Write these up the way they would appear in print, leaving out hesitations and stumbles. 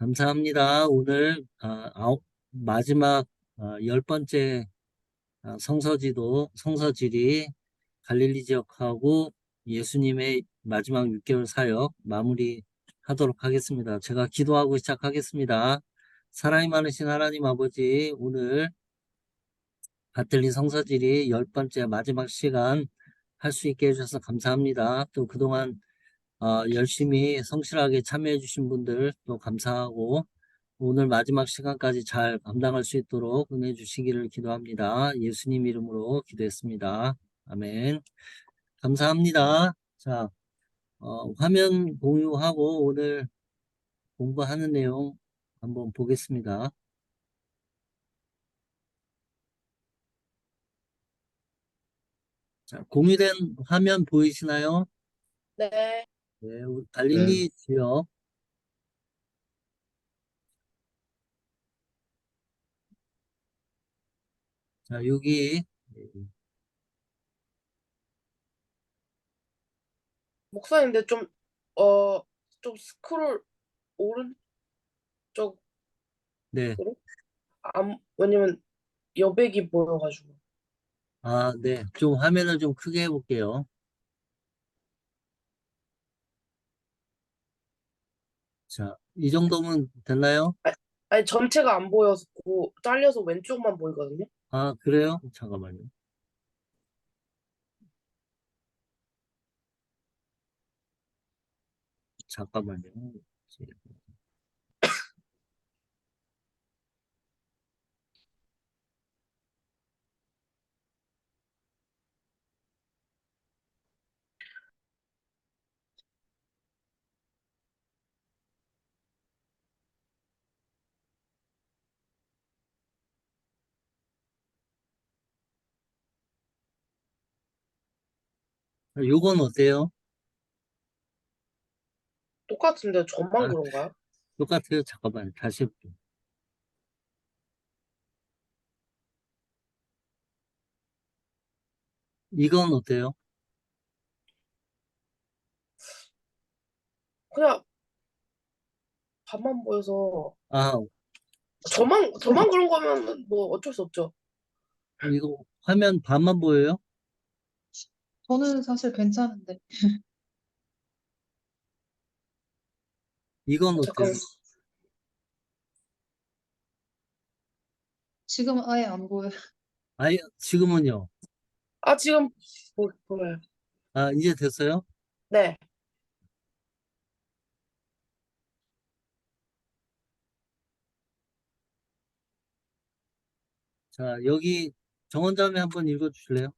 감사합니다. 오늘 마지막 열 번째 성서지리 갈릴리 지역하고 예수님의 마지막 6개월 사역 마무리하도록 하겠습니다. 제가 기도하고 시작하겠습니다. 사랑이 많으신 하나님 아버지, 오늘 바틀리 성서지리 열 번째 마지막 시간 할 수 있게 해주셔서 감사합니다. 또 그동안 열심히 성실하게 참여해 주신 분들 또 감사하고 오늘 마지막 시간까지 잘 감당할 수 있도록 은혜 주시기를 기도합니다. 예수님 이름으로 기도했습니다. 아멘. 감사합니다. 자, 화면 공유하고 오늘 공부하는 내용 한번 보겠습니다. 자, 공유된 화면 보이시나요? 네. 네, 네. 갈릴리 지역. 자, 여기 목사님, 근데 좀 스크롤 오른쪽으로? 네. 왜냐면 여백이 보여가지고. 네. 좀 화면을 좀 크게 해볼게요. 자, 이 정도면 됐나요? 아니, 전체가 안 보여서 잘려서 왼쪽만 보이거든요. 그래요? 잠깐만요. 잠깐만요. 요건 어때요? 똑같은데 저만 아, 그런가요? 똑같아요. 잠깐만요. 다시 해볼게요. 이건 어때요? 그냥 반만 보여서 아, 저만 그런 거면 뭐 어쩔 수 없죠. 이거 화면 반만 보여요? 저는 사실 괜찮은데. 이건 어때요? 잠깐. 지금 아예 안 보여요. 아예, 지금은요? 지금 보여요. 이제 됐어요? 네. 자, 여기 정원자매 한번 읽어주실래요?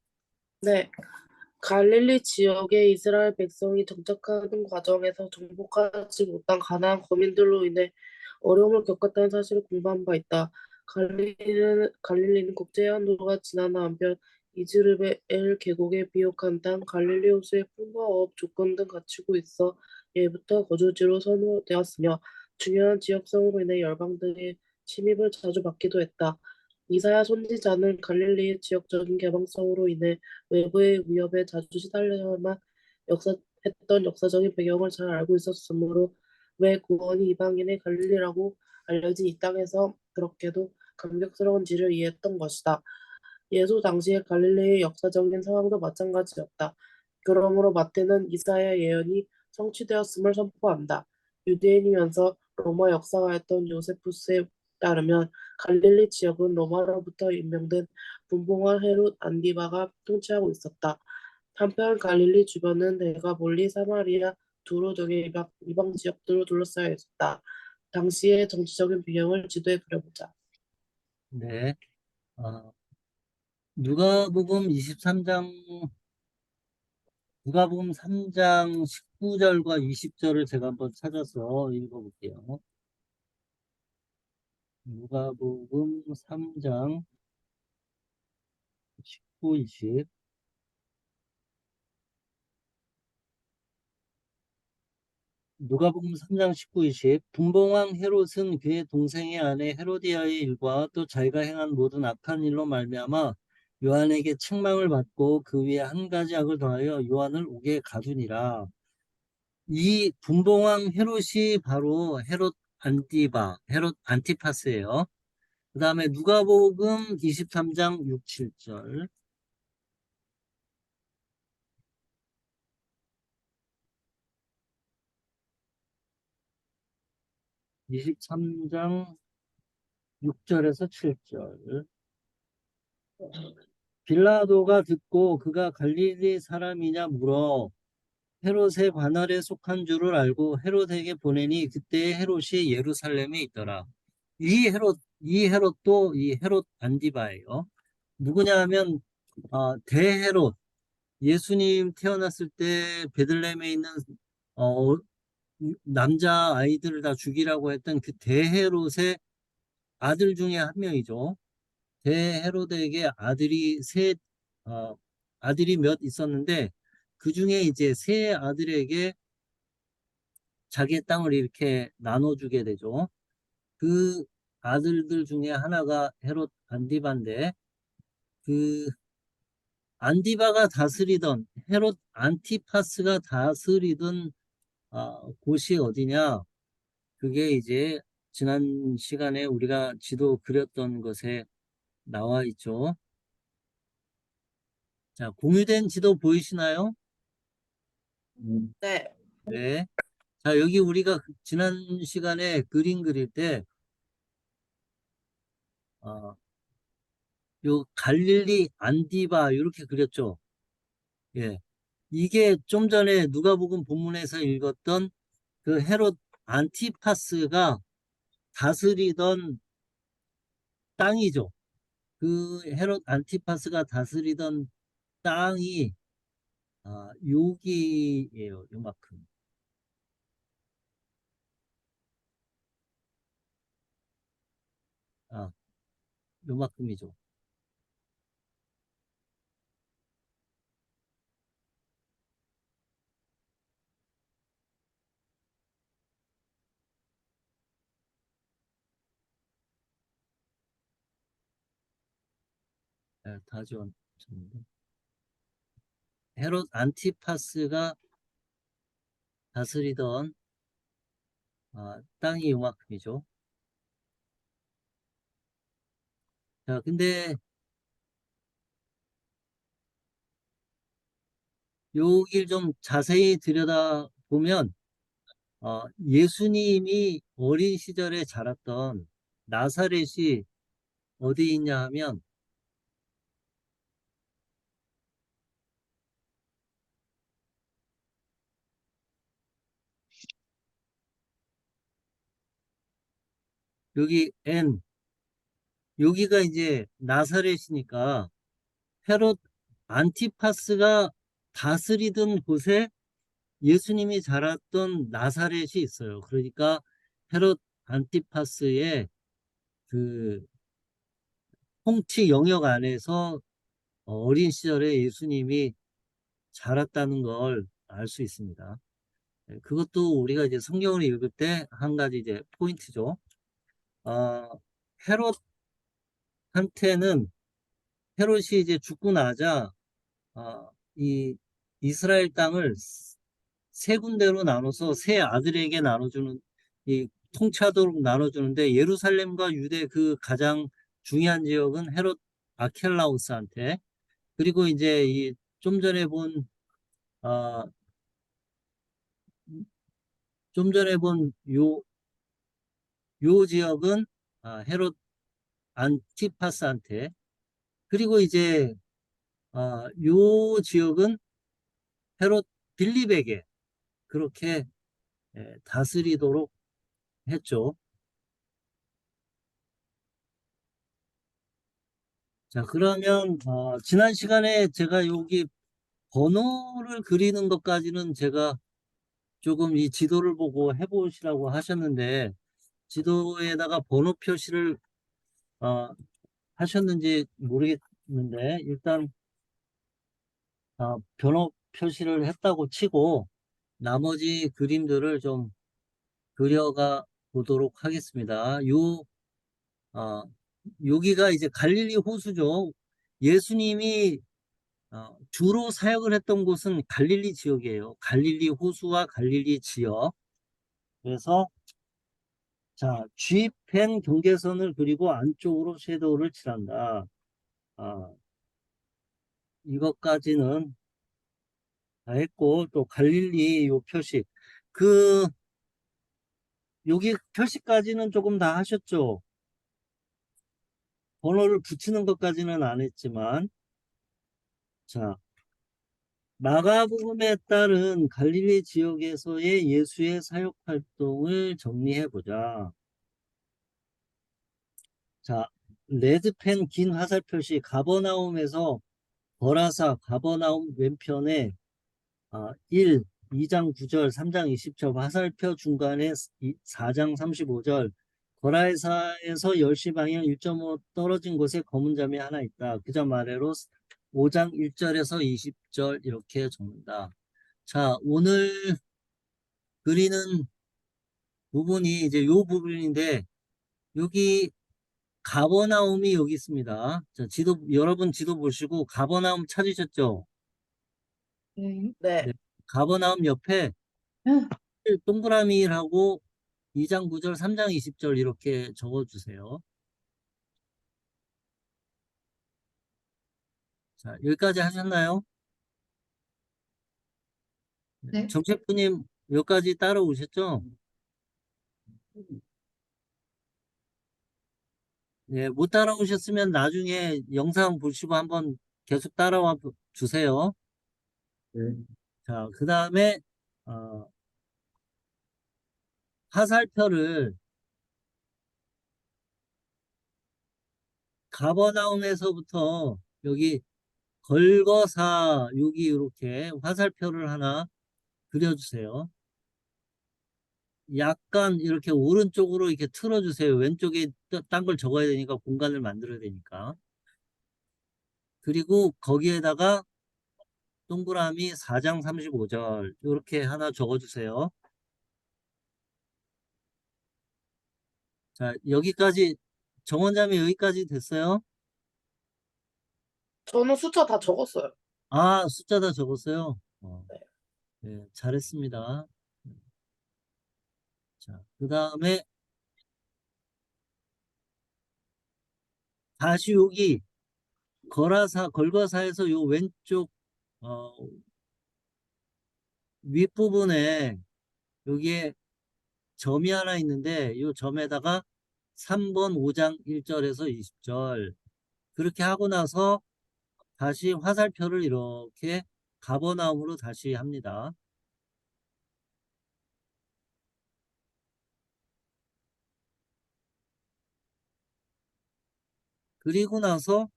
네. 갈릴리 지역의 이스라엘 백성이 정착하는 과정에서 정복하지 못한 가나안 거민들로 인해 어려움을 겪었다는 사실을 공부한 바 있다. 갈릴리는 국제해안도로가 지나는 한편 이즈르벨 계곡에 비옥한 땅, 갈릴리 호수의 풍부한 어업 조건 등 갖추고 있어 예부터 거주지로 선호되었으며 중요한 지역성으로 인해 열방들의 침입을 자주 받기도 했다. 이사야 선지자는 갈릴리의 지역적인 개방성으로 인해 외부의 위협에 자주 시달려야만 했던 역사적인 배경을 잘 알고 있었으므로 왜 구원이 이방인의 갈릴리라고 알려진 이 땅에서 그렇게도 감격스러운지를 이해했던 것이다. 예수 당시의 갈릴리의 역사적인 상황도 마찬가지였다. 그러므로 마태는 이사야 예언이 성취되었음을 선포한다. 유대인이면서 로마 역사가였던 요세푸스에 따르면 갈릴리 지역은 로마로부터 임명된 분봉왕 헤롯 안디바가 통치하고 있었다. 한편 갈릴리 주변은 데가볼리, 사마리아, 두로 등의 이방 지역들로 둘러싸여 있었다. 당시의 정치적인 배경을 지도에 그려보자. 네. 아, 누가복음 23장, 누가복음 3장 19절과 20절을 제가 한번 찾아서 읽어볼게요. 누가복음 3장 19, 20. 누가복음 3장 19, 20. 분봉왕 헤롯은 그의 동생의 아내 헤로디아의 일과 또 자기가 행한 모든 악한 일로 말미암아 요한에게 책망을 받고 그 위에 한 가지 악을 더하여 요한을 옥에 가두니라. 이 분봉왕 헤롯이 바로 헤롯 안디바, 헤롯 안티파스예요. 그 다음에 누가복음 23장 6, 7절. 23장 6절에서 7절. 빌라도가 듣고 그가 갈릴리 사람이냐 물어 헤롯의 관할에 속한 줄을 알고 헤롯에게 보내니 그때 헤롯이 예루살렘에 있더라. 이 헤롯도 이 헤롯 안디바예요. 누구냐 하면 대헤롯, 예수님 태어났을 때 베들레헴에 있는 어, 남자 아이들을 다 죽이라고 했던 그 대헤롯의 아들 중에 한 명이죠. 대헤롯에게 어, 아들이 몇 있었는데 그 중에 이제 세 아들에게 자기의 땅을 이렇게 나눠주게 되죠. 그 아들들 중에 하나가 헤롯 안디바인데 그 안디바가 다스리던 헤롯 안티파스가 다스리던 곳이 어디냐? 그게 이제 지난 시간에 우리가 지도 그렸던 것에 나와 있죠. 자, 공유된 지도 보이시나요? 네. 네. 자, 여기 우리가 지난 시간에 그림 그릴 때, 어, 요 갈릴리 안디바 이렇게 그렸죠. 예. 이게 좀 전에 누가복음 본문에서 읽었던 그 헤롯 안티파스가 다스리던 땅이죠. 그 헤롯 안티파스가 다스리던 땅이 여기예요. 요만큼. 아, 요만큼이죠. 예, 다 지웠는데. 헤롯 안티파스가 다스리던 땅이 요만큼이죠. 자, 근데 여길 좀 자세히 들여다보면 예수님이 어린 시절에 자랐던 나사렛이 어디 있냐 하면 여기 여기가 이제 나사렛이니까 헤롯 안티파스가 다스리던 곳에 예수님이 자랐던 나사렛이 있어요. 그러니까 헤롯 안티파스의 그 통치 영역 안에서 어린 시절에 예수님이 자랐다는 걸 알 수 있습니다. 네, 그것도 우리가 이제 성경을 읽을 때 한 가지 이제 포인트죠. 어, 헤롯한테는 헤롯이 이제 죽고 나자 이 이스라엘 땅을 세 군데로 나눠서 세 아들에게 나눠주는 이 통치하도록 나눠주는데 예루살렘과 유대 그 가장 중요한 지역은 헤롯 아켈라우스한테 그리고 이제 이 좀 전에 본 어, 좀 전에 본 요 지역은 헤롯 안티파스한테 그리고 이제 요 지역은 헤롯 빌립에게 그렇게 다스리도록 했죠. 자, 그러면 지난 시간에 제가 여기 번호를 그리는 것까지는 제가 조금 이 지도를 보고 해보시라고 하셨는데 지도에다가 번호 표시를 어, 하셨는지 모르겠는데 일단 번호 표시를 했다고 치고 나머지 그림들을 좀 그려가 보도록 하겠습니다. 어, 여기가 이제 갈릴리 호수죠. 예수님이 주로 사역을 했던 곳은 갈릴리 지역이에요. 갈릴리 호수와 갈릴리 지역. 그래서 자, G펜 경계선을 그리고 안쪽으로 섀도우를 칠한다. 아, 이것까지는 다 했고, 또 갈릴리 요 표식. 그, 여기 표식까지는 조금 다 하셨죠? 번호를 붙이는 것까지는 안 했지만, 자, 마가복음에 따른 갈릴리 지역에서의 예수의 사역 활동을 정리해 보자. 자, 레드펜 긴 화살 표시 가버나움에서 거라사 가버나움 왼편에 1, 2장 9절, 3장 20절, 화살표 중간에 4장 35절, 거라사에서 10시 방향 1.5 떨어진 곳에 검은 점이 하나 있다. 그 점 아래로 5장 1절에서 20절 이렇게 적는다. 자, 오늘 그리는 부분이 이제 요 부분인데, 여기 가버나움이 여기 있습니다. 자, 여러분 지도 보시고 가버나움 찾으셨죠? 네. 네. 네. 가버나움 옆에 응. 동그라미라고 2장 9절, 3장 20절 이렇게 적어주세요. 자, 여기까지 하셨나요? 네. 정셰프님 여기까지 따라오셨죠? 네, 못 따라오셨으면 나중에 영상 보시고 한번 계속 따라와 주세요. 네. 자, 그 다음에 어, 화살표를 가버나움에서부터 여기 걸거사 여기 이렇게 화살표를 하나 그려주세요. 약간 이렇게 오른쪽으로 이렇게 틀어주세요. 왼쪽에 딴 걸 적어야 되니까 공간을 만들어야 되니까. 그리고 거기에다가 동그라미 4장 35절 이렇게 하나 적어주세요. 자, 여기까지 정원자매 여기까지 됐어요? 저는 숫자 다 적었어요. 아, 숫자 다 적었어요. 네. 네, 잘했습니다. 자, 그 다음에 다시 여기 걸거사에서 요 왼쪽 어, 윗부분에 여기에 점이 하나 있는데 이 점에다가 3번 5장 1절에서 20절 그렇게 하고 나서 다시 화살표를 이렇게 가버나움으로 다시 합니다. 그리고 나서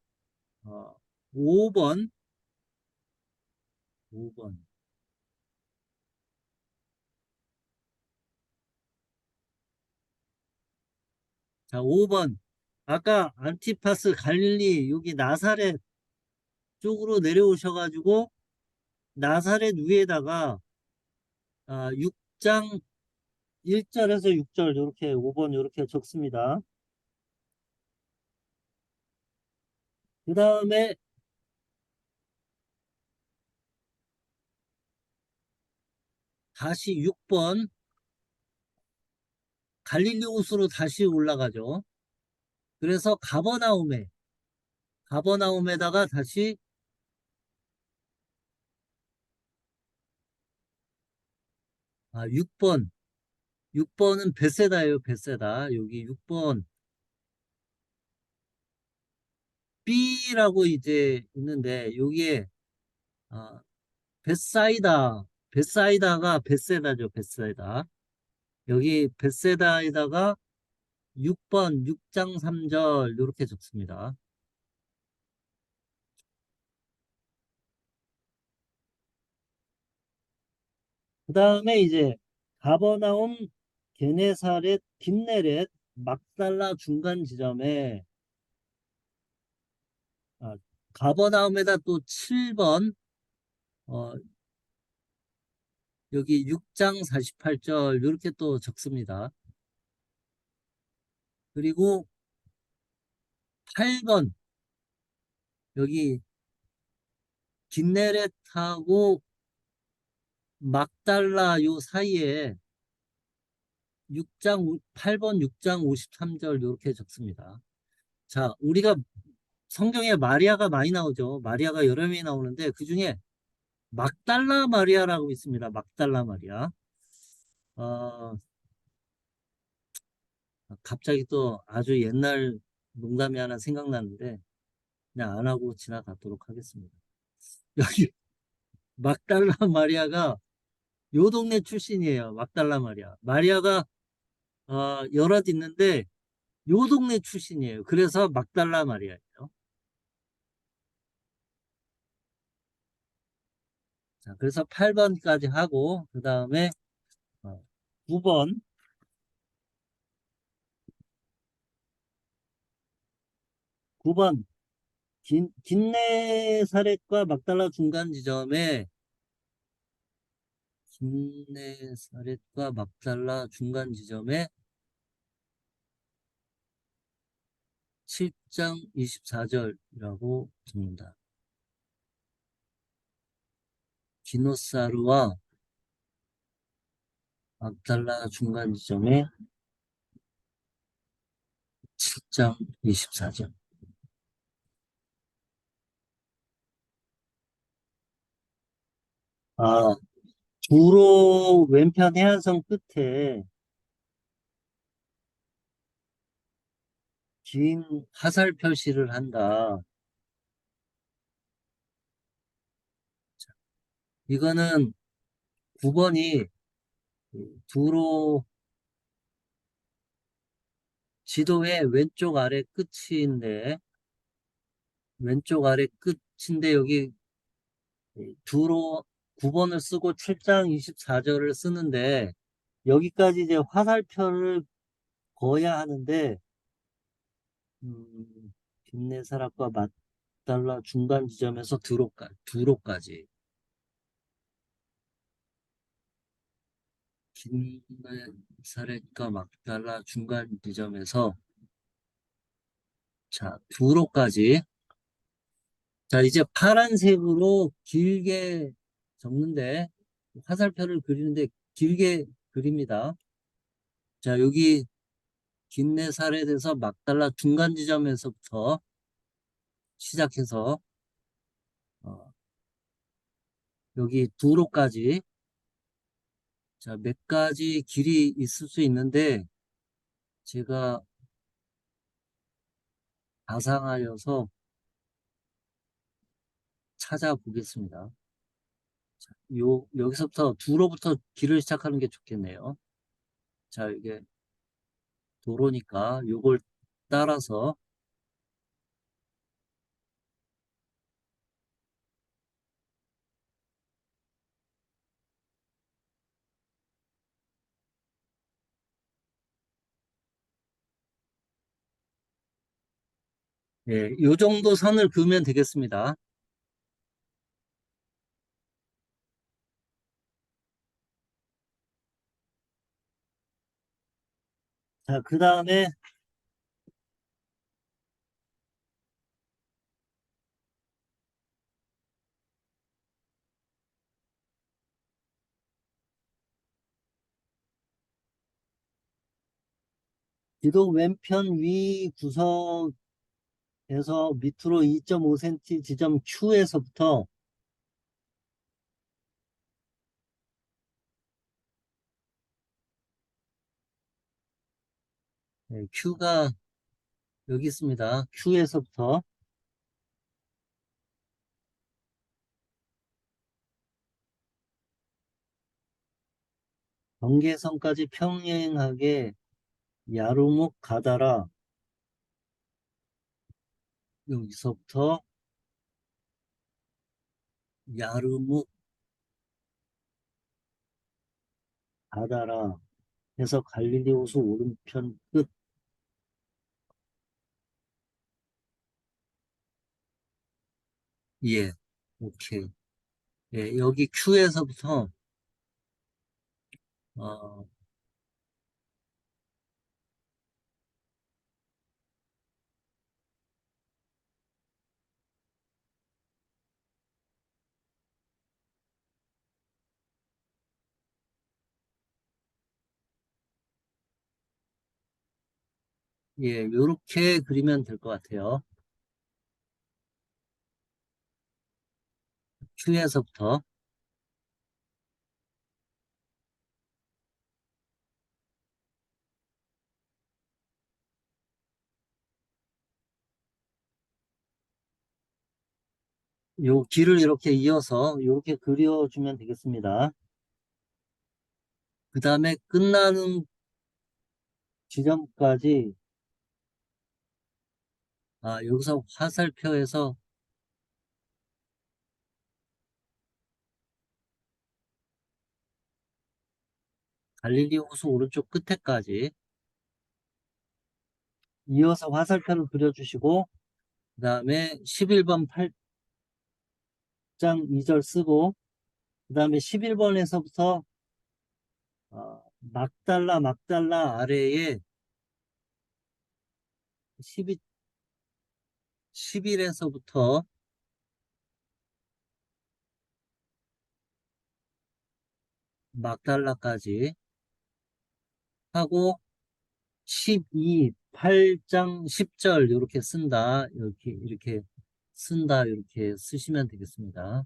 5번 자 5번 아까 안티파스 갈릴리 여기 나사렛 쪽으로 내려오셔가지고 나사렛 위에다가 6장 1절에서 6절 이렇게 5번 이렇게 적습니다. 그 다음에 다시 6번 갈릴리 호수로 다시 올라가죠. 그래서 가버나움에다가 다시 6번은 벳세다예요. 벳세다. 여기 6번 B라고 이제 있는데 여기에 아, 벳사이다가 벳세다죠. 벳세다. 여기 벳세다에다가 6번 6장 3절 이렇게 적습니다. 그 다음에 이제 가버나움, 게네사렛, kit네렛, 막달라 중간 지점에 가버나움에다 또 7번 여기 6장 48절 이렇게 또 적습니다. 그리고 8번 여기 kit네렛하고 막달라 요 사이에 6장, 8번 6장 53절 이렇게 적습니다. 자, 우리가 성경에 마리아가 많이 나오죠. 마리아가 여러 명이 나오는데 그 중에 막달라 마리아라고 있습니다. 막달라 마리아. 어, 갑자기 또 아주 옛날 농담이 하나 생각났는데 그냥 안 하고 지나가도록 하겠습니다. 여기 막달라 마리아가 요 동네 출신이에요. 막달라 마리아. 마리아가 여럿 있는데 요 동네 출신이에요. 그래서 막달라 마리아예요. 자, 그래서 8번까지 하고 그 다음에 9번 9번 긴네사렛과 막달라 중간 지점에 긴네사렛과 막달라 중간 지점에 7장 24절이라고 적는다. 기노사르와 막달라 중간 지점에 7장 24절. 아, 주로 왼편 해안선 끝에 긴 화살 표시를 한다. 이거는 9번이 두로 지도의 왼쪽 아래 끝인데 왼쪽 아래 끝인데 여기 두로 9번을 쓰고 7장 24절을 쓰는데 여기까지 이제 화살표를 그어야 하는데 김내사락과 맞달라 중간 지점에서 두로까지 김내사락과 맞달라 중간 지점에서 자 두로까지 자 이제 파란색으로 길게 적는데 화살표를 그리는데 길게 그립니다. 자 여기 긴내살에대해서 막달라 중간 지점에서부터 시작해서 어, 여기 두로까지 자, 몇 가지 길이 있을 수 있는데 제가 가상하여서 찾아보겠습니다. 자, 여기서부터 두로부터 길을 시작하는 게 좋겠네요. 자, 이게 도로니까 요걸 따라서 예, 요 정도 선을 그으면 되겠습니다. 자, 그 다음에 지도 왼편 위 구석에서 밑으로 2.5cm 지점 Q에서부터 Q가 여기 있습니다. Q에서부터 경계선까지 평행하게 야루묵 가다라 여기서부터 야르묵 가다라 해서 갈릴리 호수 오른편 끝. 예, 오케이. 예, 여기 Q에서부터 어, 예, 요렇게 그리면 될 것 같아요. Q에서부터. 요 길을 이렇게 이어서 이렇게 그려주면 되겠습니다. 그 다음에 끝나는 지점까지, 여기서 화살표에서 갈릴리 호수 오른쪽 끝에까지 이어서 화살표를 그려주시고, 그 다음에 11번 8장 2절 쓰고, 그 다음에 11번에서부터 막달라 아래에 12, 11에서부터 막달라까지 하고 12, 8장 10절 이렇게 쓴다. 이렇게 쓴다. 이렇게 쓰시면 되겠습니다.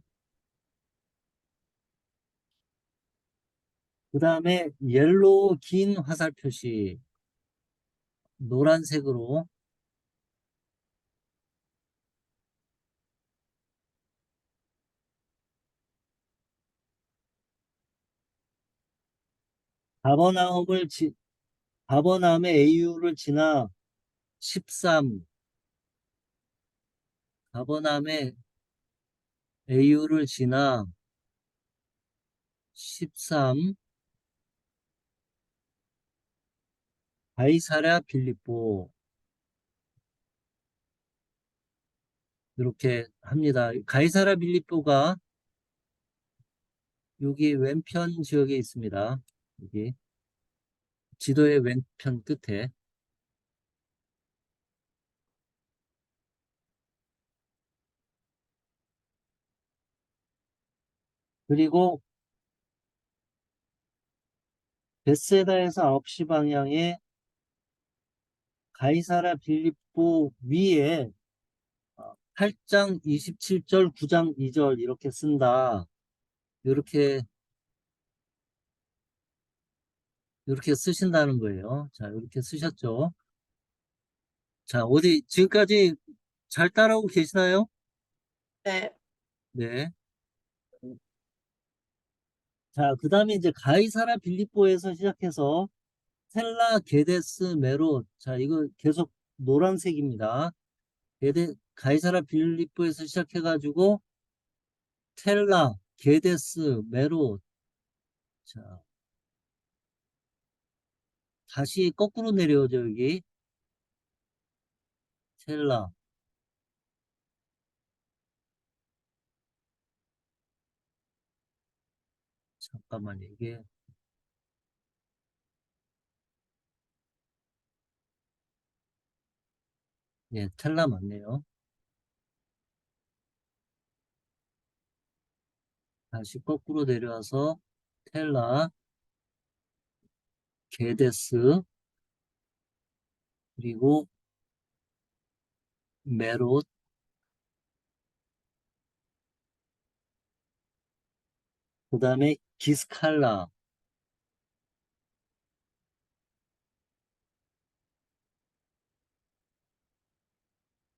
그 다음에 옐로우 긴 화살 표시 노란색으로 가버나움을 가버나움의 AU를 지나 13, 가버나움의 AU를 지나 13, 가이사랴 빌립보 이렇게 합니다. 가이사랴 빌립보가 여기 왼편 지역에 있습니다. 여기 지도의 왼편 끝에. 그리고 베세다에서 9시 방향에 가이사랴 빌립보 위에 8장 27절, 9장 2절 이렇게 쓴다. 이렇게 쓰신다는 거예요. 자, 이렇게 쓰셨죠? 자, 어디 지금까지 잘 따라오고 계시나요? 네. 네. 자, 그 다음에 이제 가이사랴 빌립보에서 시작해서 텔라, 게데스, 메롯. 자, 이거 계속 노란색입니다. 가이사랴 빌립보에서 시작해가지고 텔라, 게데스, 메롯. 자, 다시 거꾸로 내려오죠, 여기. 텔라. 잠깐만요, 이게. 예, 텔라 맞네요. 다시 거꾸로 내려와서 텔라, 게데스, 그리고 메롯, 그 다음에 기스칼라,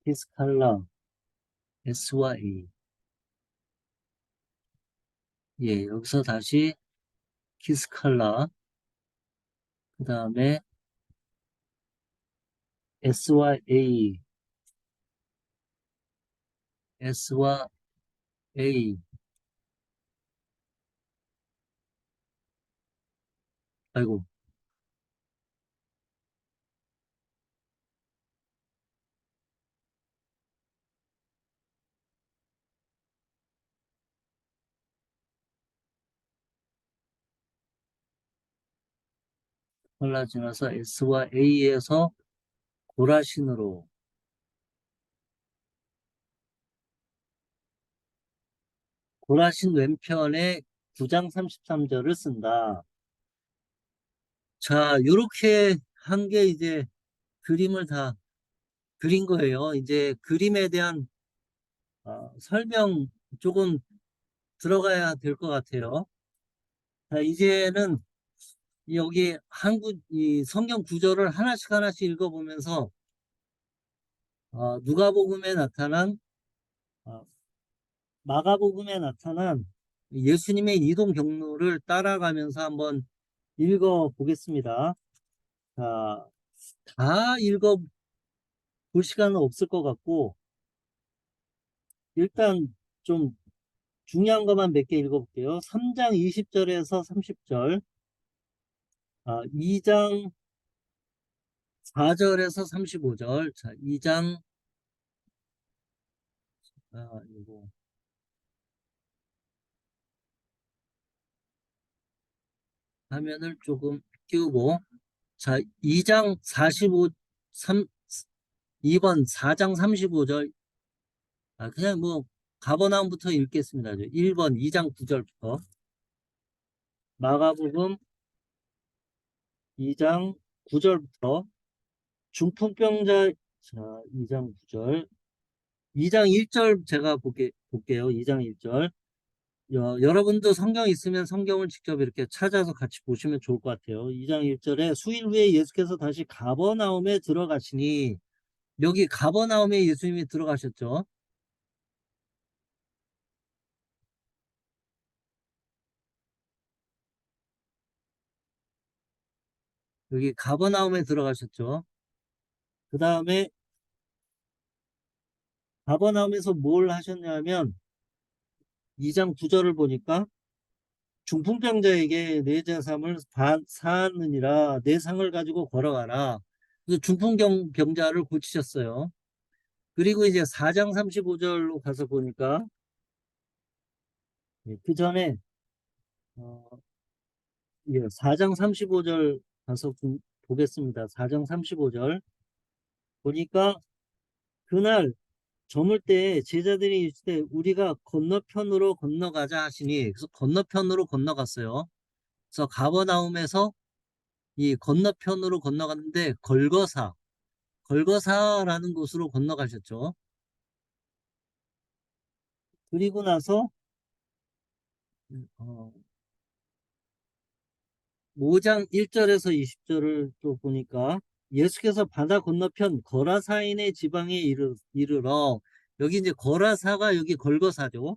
기스칼라, S와 A. 예, 여기서 다시 키스칼라, 그 다음에 S와 A, S와 A. 아이고, 칼라 지나서 S와 A에서 고라신으로, 고라신 왼편에 9장 33절을 쓴다. 자, 요렇게 한 게 이제 그림을 다 그린 거예요. 이제 그림에 대한 설명 조금 들어가야 될 것 같아요. 자, 이제는 여기 이 성경 구절을 하나씩 하나씩 읽어보면서 누가복음에 나타난 어, 마가복음에 나타난 예수님의 이동 경로를 따라가면서 한번 읽어보겠습니다. 자, 다 읽어볼 시간은 없을 것 같고 일단 좀 중요한 것만 몇 개 읽어볼게요. 3장 20절에서 30절, 2장 4절에서 35절, 자, 2장, 이거, 화면을 조금 띄우고, 자, 2장 45, 2번 4장 35절, 그냥 뭐, 가버나움부터 읽겠습니다. 1번 2장 9절부터, 마가복음 2장 9절부터, 중풍병자, 자, 2장 9절, 2장 1절 제가 볼게요. 2장 1절. 여러분도 성경 있으면 성경을 직접 이렇게 찾아서 같이 보시면 좋을 것 같아요. 2장 1절에 수일 후에 예수께서 다시 가버나움에 들어가시니 여기 가버나움에 예수님이 들어가셨죠. 여기 가버나움에 들어가셨죠. 그 다음에 가버나움에서 뭘 하셨냐면 2장 9절을 보니까 중풍병자에게 내 재산을 사느니라 내 상을 가지고 걸어가라. 그래서 중풍병자를 고치셨어요. 그리고 이제 4장 35절로 가서 보니까 그 전에 어, 4장 35절 가서 보겠습니다. 4장 35절 보니까 그날 저물 때 제자들이 이르시되 우리가 건너편으로 건너가자 하시니 그래서 건너편으로 건너갔어요. 그래서 가버나움에서 이 건너편으로 건너갔는데 걸거사라는 곳으로 건너가셨죠. 그리고 나서 어, 5장 1절에서 20절을 또 보니까 예수께서 바다 건너편 거라사인의 지방에 이르러 여기 이제 거라사가 여기 걸거사죠.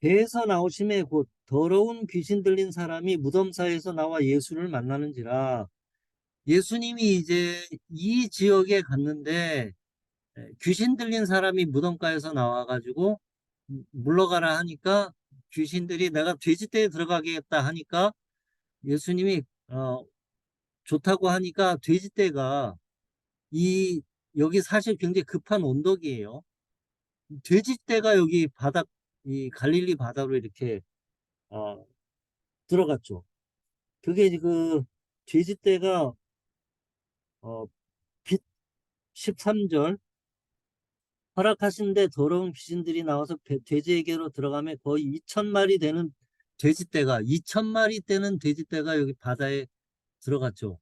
배에서 나오심에 곧 더러운 귀신 들린 사람이 무덤 사이에서 나와 예수를 만나는지라. 예수님이 이제 이 지역에 갔는데 귀신 들린 사람이 무덤가에서 나와가지고 물러가라 하니까 귀신들이 내가 돼지떼에 들어가겠다 하니까 예수님이 좋다고 하니까 돼지떼가 여기 사실 굉장히 급한 언덕이에요. 돼지떼가 여기 이 갈릴리 바다로 이렇게 어, 들어갔죠. 그게 이제 그 돼지떼가 어, 빛 13절 허락하신데 더러운 귀신들이 나와서 돼지에게로 들어가면 거의 2,000마리 되는 돼지떼가 2,000마리 되는 돼지떼가 여기 바다에 들어갔죠.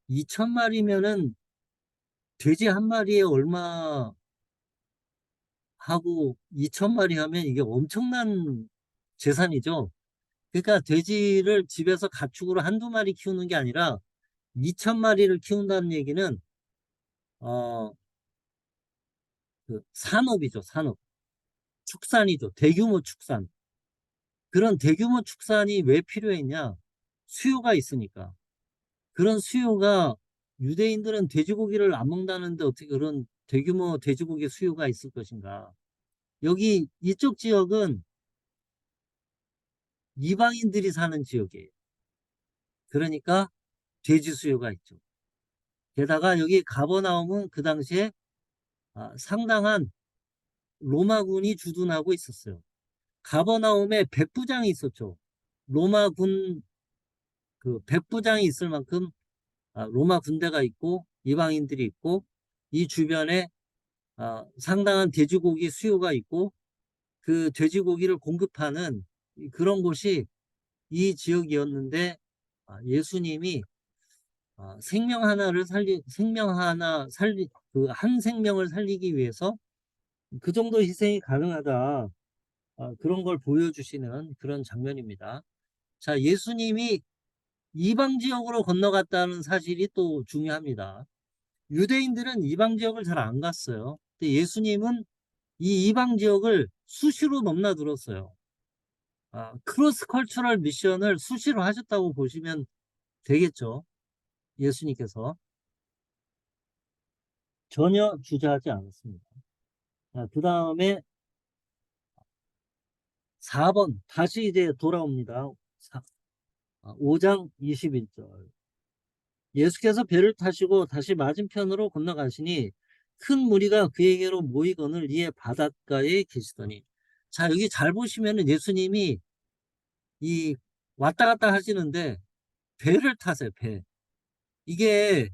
2,000마리면은 돼지 한 마리에 얼마 하고 2,000마리 하면 이게 엄청난 재산이죠. 그러니까 돼지를 집에서 가축으로 한두 마리 키우는 게 아니라 2,000마리를 키운다는 얘기는 어, 그 산업이죠. 산업. 축산이죠. 대규모 축산. 그런 대규모 축산이 왜 필요했냐? 수요가 있으니까. 그런 수요가 유대인들은 돼지고기를 안 먹는다는데 어떻게 그런 대규모 돼지고기 수요가 있을 것인가? 여기 이쪽 지역은 이방인들이 사는 지역이에요. 그러니까 돼지 수요가 있죠. 게다가 여기 가버나움은 그 당시에 상당한 로마군이 주둔하고 있었어요. 가버나움에 백부장이 있었죠. 로마군 그 백부장이 있을 만큼 로마 군대가 있고 이방인들이 있고 이 주변에 상당한 돼지고기 수요가 있고 그 돼지고기를 공급하는 그런 곳이 이 지역이었는데 예수님이 그 한 생명을 살리기 위해서 그 정도 희생이 가능하다. 그런 걸 보여주시는 그런 장면입니다. 자, 예수님이 이방 지역으로 건너갔다는 사실이 또 중요합니다. 유대인들은 이방 지역을 잘 안 갔어요. 근데 예수님은 이 이방 지역을 수시로 넘나들었어요. 크로스 컬처럴 미션을 수시로 하셨다고 보시면 되겠죠. 예수님께서 전혀 주저하지 않았습니다. 그 다음에 4번 다시 이제 돌아옵니다. 5장 21절. 예수께서 배를 타시고 다시 맞은편으로 건너가시니 큰 무리가 그에게로 모이거늘 이에 바닷가에 계시더니. 자, 여기 잘 보시면은 예수님이 이 왔다 갔다 하시는데 배를 타세요, 배. 이게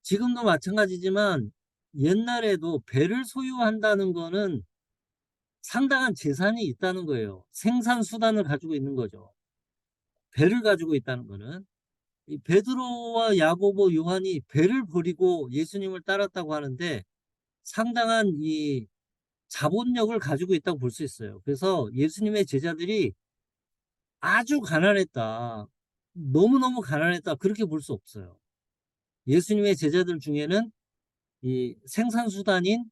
지금도 마찬가지지만 옛날에도 배를 소유한다는 거는 상당한 재산이 있다는 거예요. 생산수단을 가지고 있는 거죠. 배를 가지고 있다는 거는. 이 베드로와 야고보, 요한이 배를 버리고 예수님을 따랐다고 하는데 상당한 이 자본력을 가지고 있다고 볼 수 있어요. 그래서 예수님의 제자들이 아주 가난했다. 너무너무 가난했다. 그렇게 볼 수 없어요. 예수님의 제자들 중에는 이 생산수단인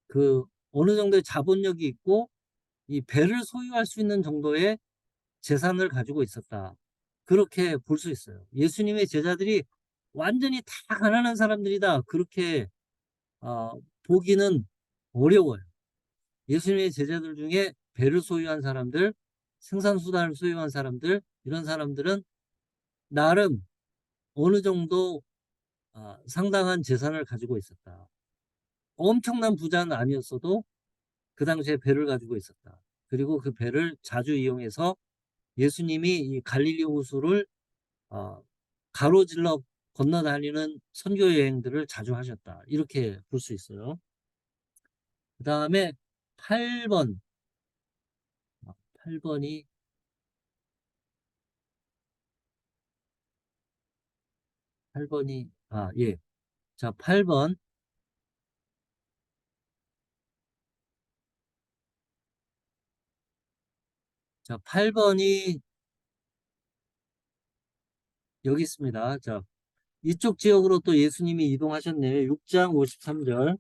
그 어느 정도의 자본력이 있고 이 배를 소유할 수 있는 정도의 재산을 가지고 있었다. 그렇게 볼 수 있어요. 예수님의 제자들이 완전히 다 가난한 사람들이다. 그렇게 보기는 어려워요. 예수님의 제자들 중에 배를 소유한 사람들, 생산수단을 소유한 사람들, 이런 사람들은 나름 어느 정도 상당한 재산을 가지고 있었다. 엄청난 부자는 아니었어도 그 당시에 배를 가지고 있었다. 그리고 그 배를 자주 이용해서 예수님이 이 갈릴리 호수를 가로질러 건너다니는 선교 여행들을 자주 하셨다. 이렇게 볼 수 있어요. 그 다음에 8번. 8번이, 예. 자, 8번. 자, 8번이 여기 있습니다. 자, 이쪽 지역으로 또 예수님이 이동하셨네요. 6장 53절.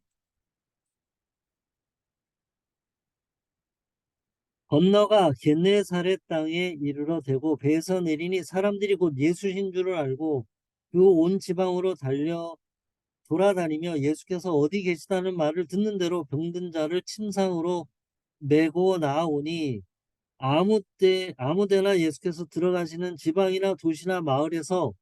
건너가 겟네사렛 땅에 이르러 대고 배에서 내리니 사람들이 곧 예수신 줄을 알고 그 온 지방으로 달려 돌아다니며 예수께서 어디 계시다는 말을 듣는 대로 병든 자를 침상으로 메고 나오니 아무 데나 예수께서 들어가시는 지방이나 도시나 마을에서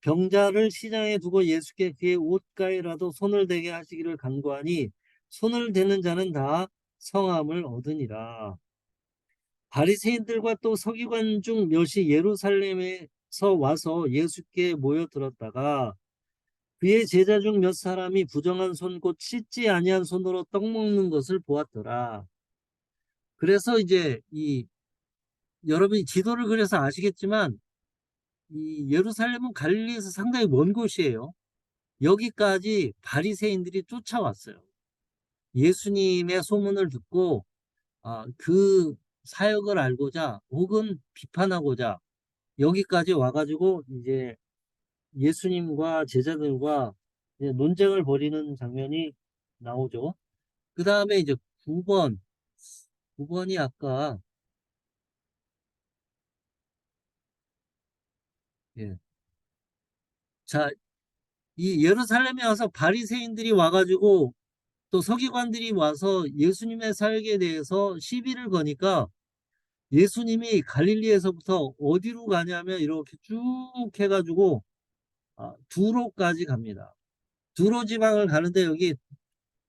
병자를 시장에 두고 예수께 그의 옷가에라도 손을 대게 하시기를 간구하니 손을 대는 자는 다 성함을 얻으니라. 바리새인들과 또 서기관 중 몇이 예루살렘에서 와서 예수께 모여들었다가 그의 제자 중 몇 사람이 부정한 손 곧 씻지 아니한 손으로 떡 먹는 것을 보았더라. 그래서 이제 이 여러분이 지도를 그려서 아시겠지만 이 예루살렘은 갈릴리에서 상당히 먼 곳이에요. 여기까지 바리새인들이 쫓아왔어요. 예수님의 소문을 듣고 그 사역을 알고자 혹은 비판하고자 여기까지 와가지고 이제 예수님과 제자들과 이제 논쟁을 벌이는 장면이 나오죠. 그 다음에 이제 9번. 9번이 아까, 예. 자, 이 예루살렘에 와서 바리새인들이 와가지고 또 서기관들이 와서 예수님의 사역에 대해서 시비를 거니까 예수님이 갈릴리에서부터 어디로 가냐면 이렇게 쭉 해가지고 두로까지 갑니다. 두로 지방을 가는데 여기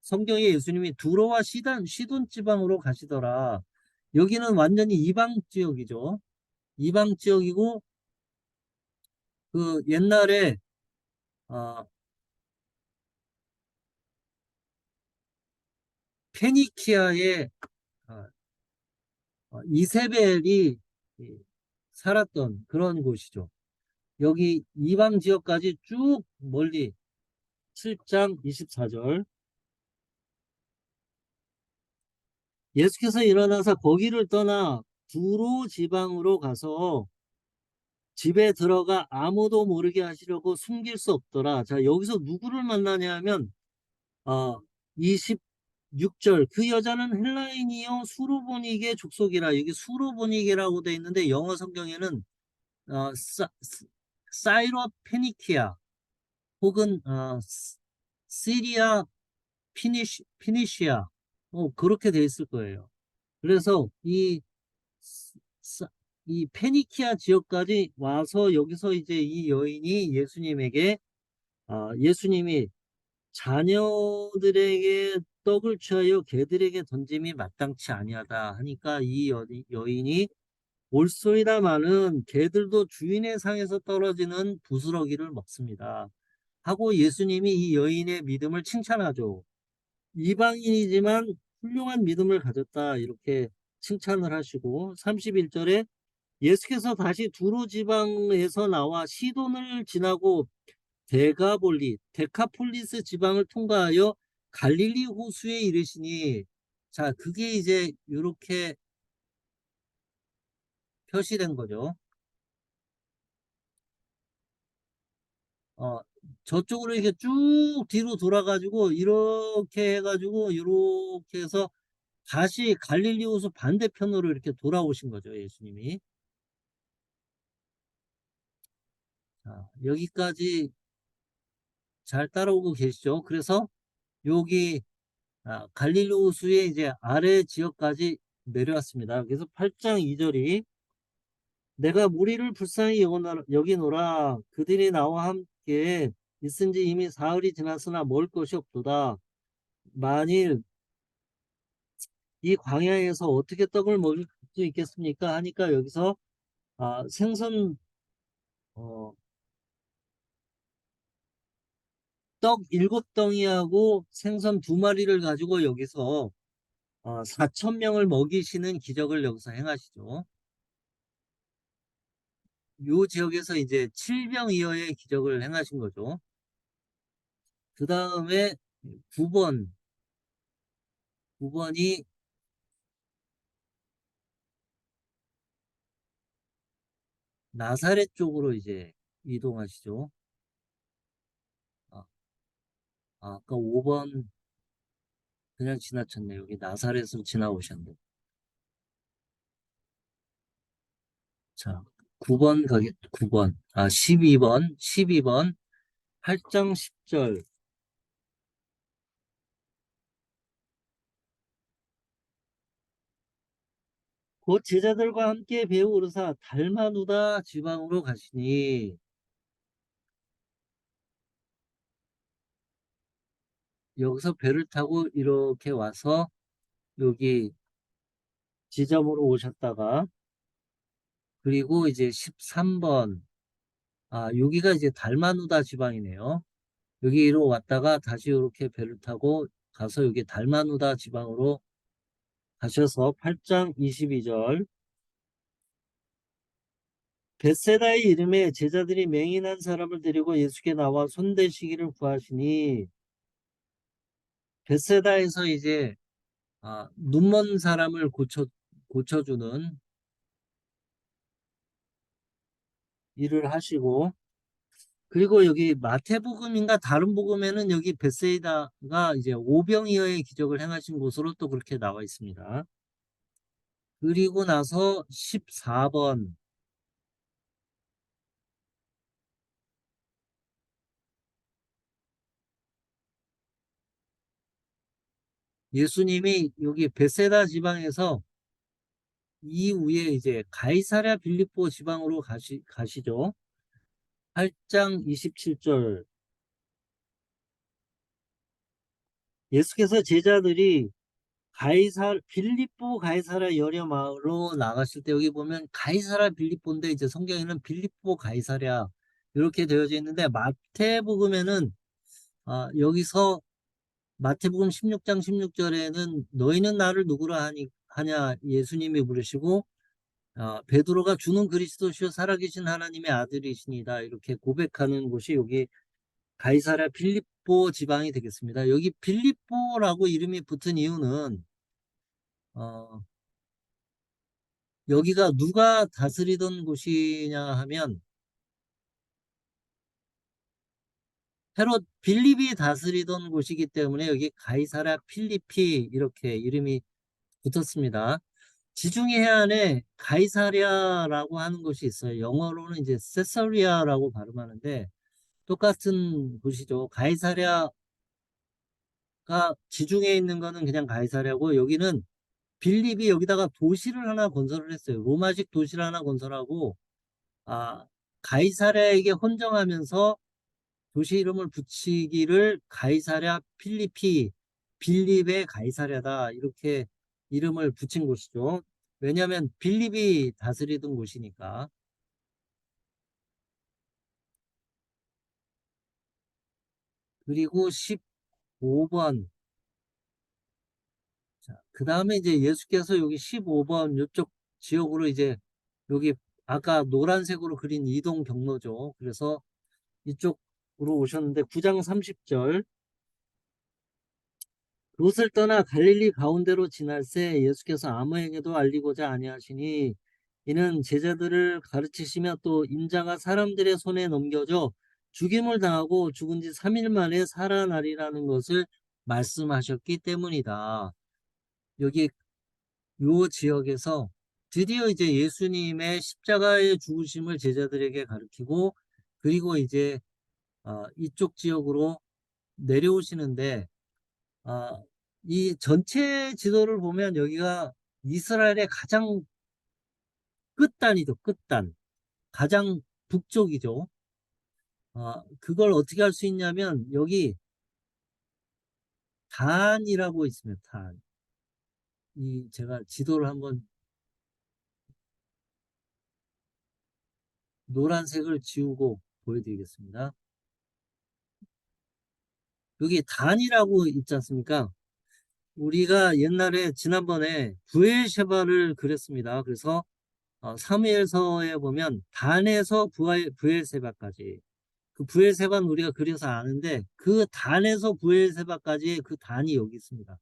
성경에 예수님이 두로와 시돈 지방으로 가시더라. 여기는 완전히 이방 지역이죠. 이방 지역이고 그 옛날에 어, 페니키아의 어, 이세벨이 살았던 그런 곳이죠. 여기 이방 지역까지 쭉 멀리 7장 24절 예수께서 일어나서 거기를 떠나 두로 지방으로 가서 집에 들어가 아무도 모르게 하시려고 숨길 수 없더라. 자, 여기서 누구를 만나냐 하면 26절 그 여자는 헬라인이요 수로보니게 족속이라. 여기 수로보니게라고 돼 있는데 영어 성경에는 사이로 페니키아 혹은 시리아 피니시아 그렇게 돼 있을 거예요. 그래서 사- 이 페니키아 지역까지 와서 여기서 이제 이 여인이 예수님에게 예수님이 자녀들에게 떡을 취하여 개들에게 던짐이 마땅치 아니하다 하니까 이 여인이 올소이다마는 개들도 주인의 상에서 떨어지는 부스러기를 먹습니다 하고 예수님이 이 여인의 믿음을 칭찬하죠. 이방인이지만 훌륭한 믿음을 가졌다 이렇게 칭찬을 하시고 31절에 예수께서 다시 두로 지방에서 나와 시돈을 지나고 데카폴리스 지방을 통과하여 갈릴리 호수에 이르시니 자 그게 이제 이렇게 표시된 거죠. 어, 저쪽으로 이렇게 쭉 뒤로 돌아가지고 이렇게 해가지고 이렇게 해서 다시 갈릴리 호수 반대편으로 이렇게 돌아오신 거죠, 예수님이. 자, 여기까지 잘 따라오고 계시죠? 그래서 여기 갈릴리 호수의 이제 아래 지역까지 내려왔습니다. 그래서 8장 2절이 내가 무리를 불쌍히 여기노라 그들이 나와 함께 있은지 이미 사흘이 지났으나 먹을 것이 없도다. 만일 이 광야에서 어떻게 떡을 먹을 수 있겠습니까? 하니까 여기서 생선 어, 떡 7덩이하고 생선 2마리를 가지고 여기서 4천 명을 먹이시는 기적을 여기서 행하시죠. 요 지역에서 이제 칠병이어의 기적을 행하신 거죠. 그 다음에 9번, 9번이 나사렛 쪽으로 이제 이동하시죠. 아, 아까 5번 그냥 지나쳤네. 여기 나사렛으로 지나오셨네. 자, 9번 9번. 12번, 12번. 8장 10절. 곧 제자들과 함께 배우 오르사 달마누다 지방으로 가시니 여기서 배를 타고 이렇게 와서 여기 지점으로 오셨다가 그리고 이제 13번 여기가 이제 달마누다 지방이네요. 여기로 왔다가 다시 이렇게 배를 타고 가서 여기 달마누다 지방으로 가셔서 8장 22절 벳세다의 이름에 제자들이 맹인한 사람을 데리고 예수께 나와 손대시기를 구하시니 벳세다에서 이제 눈먼 사람을 고쳐주는 일을 하시고 그리고 여기 마태복음인가 다른 복음에는 여기 벳세이다가 이제 오병이어의 기적을 행하신 곳으로 또 그렇게 나와 있습니다. 그리고 나서 14번 예수님이 여기 벳세다 지방에서 이후에 이제 가이사랴 빌립보 지방으로 가시죠. 8장 27절 예수께서 제자들이 빌립보 가이사랴 여려 마을로 나가실 때 여기 보면 가이사랴 빌립보인데 이제 성경에는 빌립보 가이사랴 이렇게 되어져 있는데 마태복음에는 여기서 마태복음 16장 16절에는 너희는 나를 누구라 하냐 예수님이 물으시고 베드로가 주는 그리스도시요 살아계신 하나님의 아들이시니다. 이렇게 고백하는 곳이 여기 가이사랴 빌립보 지방이 되겠습니다. 여기 빌립보라고 이름이 붙은 이유는 어, 여기가 누가 다스리던 곳이냐 하면 헤롯 빌립이 다스리던 곳이기 때문에 여기 가이사랴 필리피 이렇게 이름이 붙었습니다. 지중해 해안에 가이사랴라고 하는 곳이 있어요. 영어로는 이제 세서리아라고 발음하는데 똑같은 곳이죠. 가이사랴가 지중해에 있는 거는 그냥 가이사랴고 여기는 빌립이 여기다가 도시를 하나 건설을 했어요. 로마식 도시를 하나 건설하고 가이사랴에게 헌정하면서 도시 이름을 붙이기를 가이사랴 필리피 빌립의 가이사랴다 이렇게 이름을 붙인 곳이죠. 왜냐하면 빌립이 다스리던 곳이니까. 그리고 15번. 자, 그 다음에 이제 예수께서 여기 15번 이쪽 지역으로 이제 여기 아까 노란색으로 그린 이동 경로죠. 그래서 이쪽으로 오셨는데 9장 30절 그곳을 떠나 갈릴리 가운데로 지날새 예수께서 아무에게도 알리고자 아니하시니 이는 제자들을 가르치시며 또 인자가 사람들의 손에 넘겨져 죽임을 당하고 죽은 지 3일 만에 살아나리라는 것을 말씀하셨기 때문이다. 여기 요 지역에서 드디어 이제 예수님의 십자가의 죽으심을 제자들에게 가르치고 그리고 이제 이쪽 지역으로 내려오시는데 이 전체 지도를 보면 여기가 이스라엘의 가장 끝단이죠. 끝단. 가장 북쪽이죠. 그걸 어떻게 할 수 있냐면 여기 단이라고 있습니다. 단. 제가 지도를 한번 노란색을 지우고 보여드리겠습니다. 여기 단이라고 있지 않습니까? 우리가 옛날에 지난번에 부엘셰바를 그렸습니다. 그래서 사무엘서에 보면 단에서 부엘세바까지 그 부엘세바는 우리가 그려서 아는데 그 단에서 부엘세바까지의 그 단이 여기 있습니다.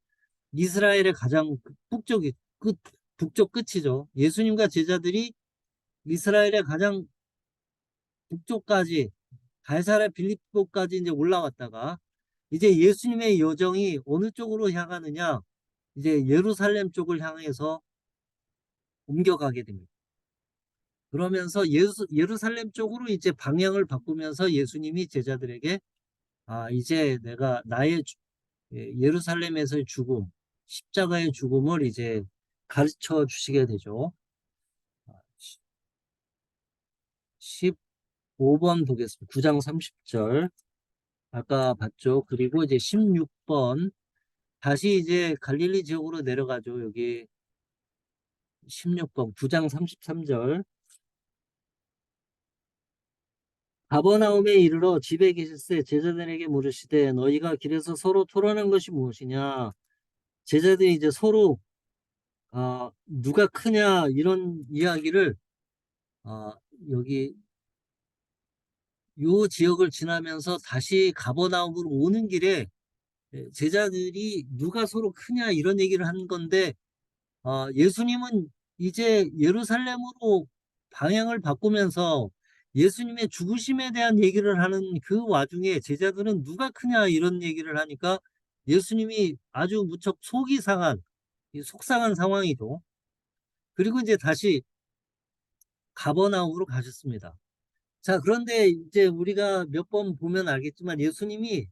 이스라엘의 가장 북쪽 끝이죠. 예수님과 제자들이 이스라엘의 가장 북쪽까지 가이사랴 빌립보까지 이제 올라왔다가 이제 예수님의 여정이 어느 쪽으로 향하느냐 이제 예루살렘 쪽을 향해서 옮겨가게 됩니다. 그러면서 예루살렘 쪽으로 이제 방향을 바꾸면서 예수님이 제자들에게 이제 내가 나의 예루살렘에서의 죽음, 십자가의 죽음을 이제 가르쳐 주시게 되죠. 15번 보겠습니다. 9장 30절. 아까 봤죠. 그리고 이제 16번. 다시 이제 갈릴리 지역으로 내려가죠. 여기 16번, 9장 33절. 가버나움에 이르러 집에 계실새 제자들에게 물으시되 너희가 길에서 서로 토론한 것이 무엇이냐. 제자들이 이제 서로 누가 크냐 이런 이야기를 여기 요 지역을 지나면서 다시 가버나움으로 오는 길에 제자들이 누가 서로 크냐 이런 얘기를 하는 건데 예수님은 이제 예루살렘으로 방향을 바꾸면서 예수님의 죽으심에 대한 얘기를 하는 그 와중에 제자들은 누가 크냐 이런 얘기를 하니까 예수님이 아주 무척 속이 상한 속상한 상황이죠. 그리고 이제 다시 가버나움으로 가셨습니다. 자, 그런데 이제 우리가 몇 번 보면 알겠지만 예수님이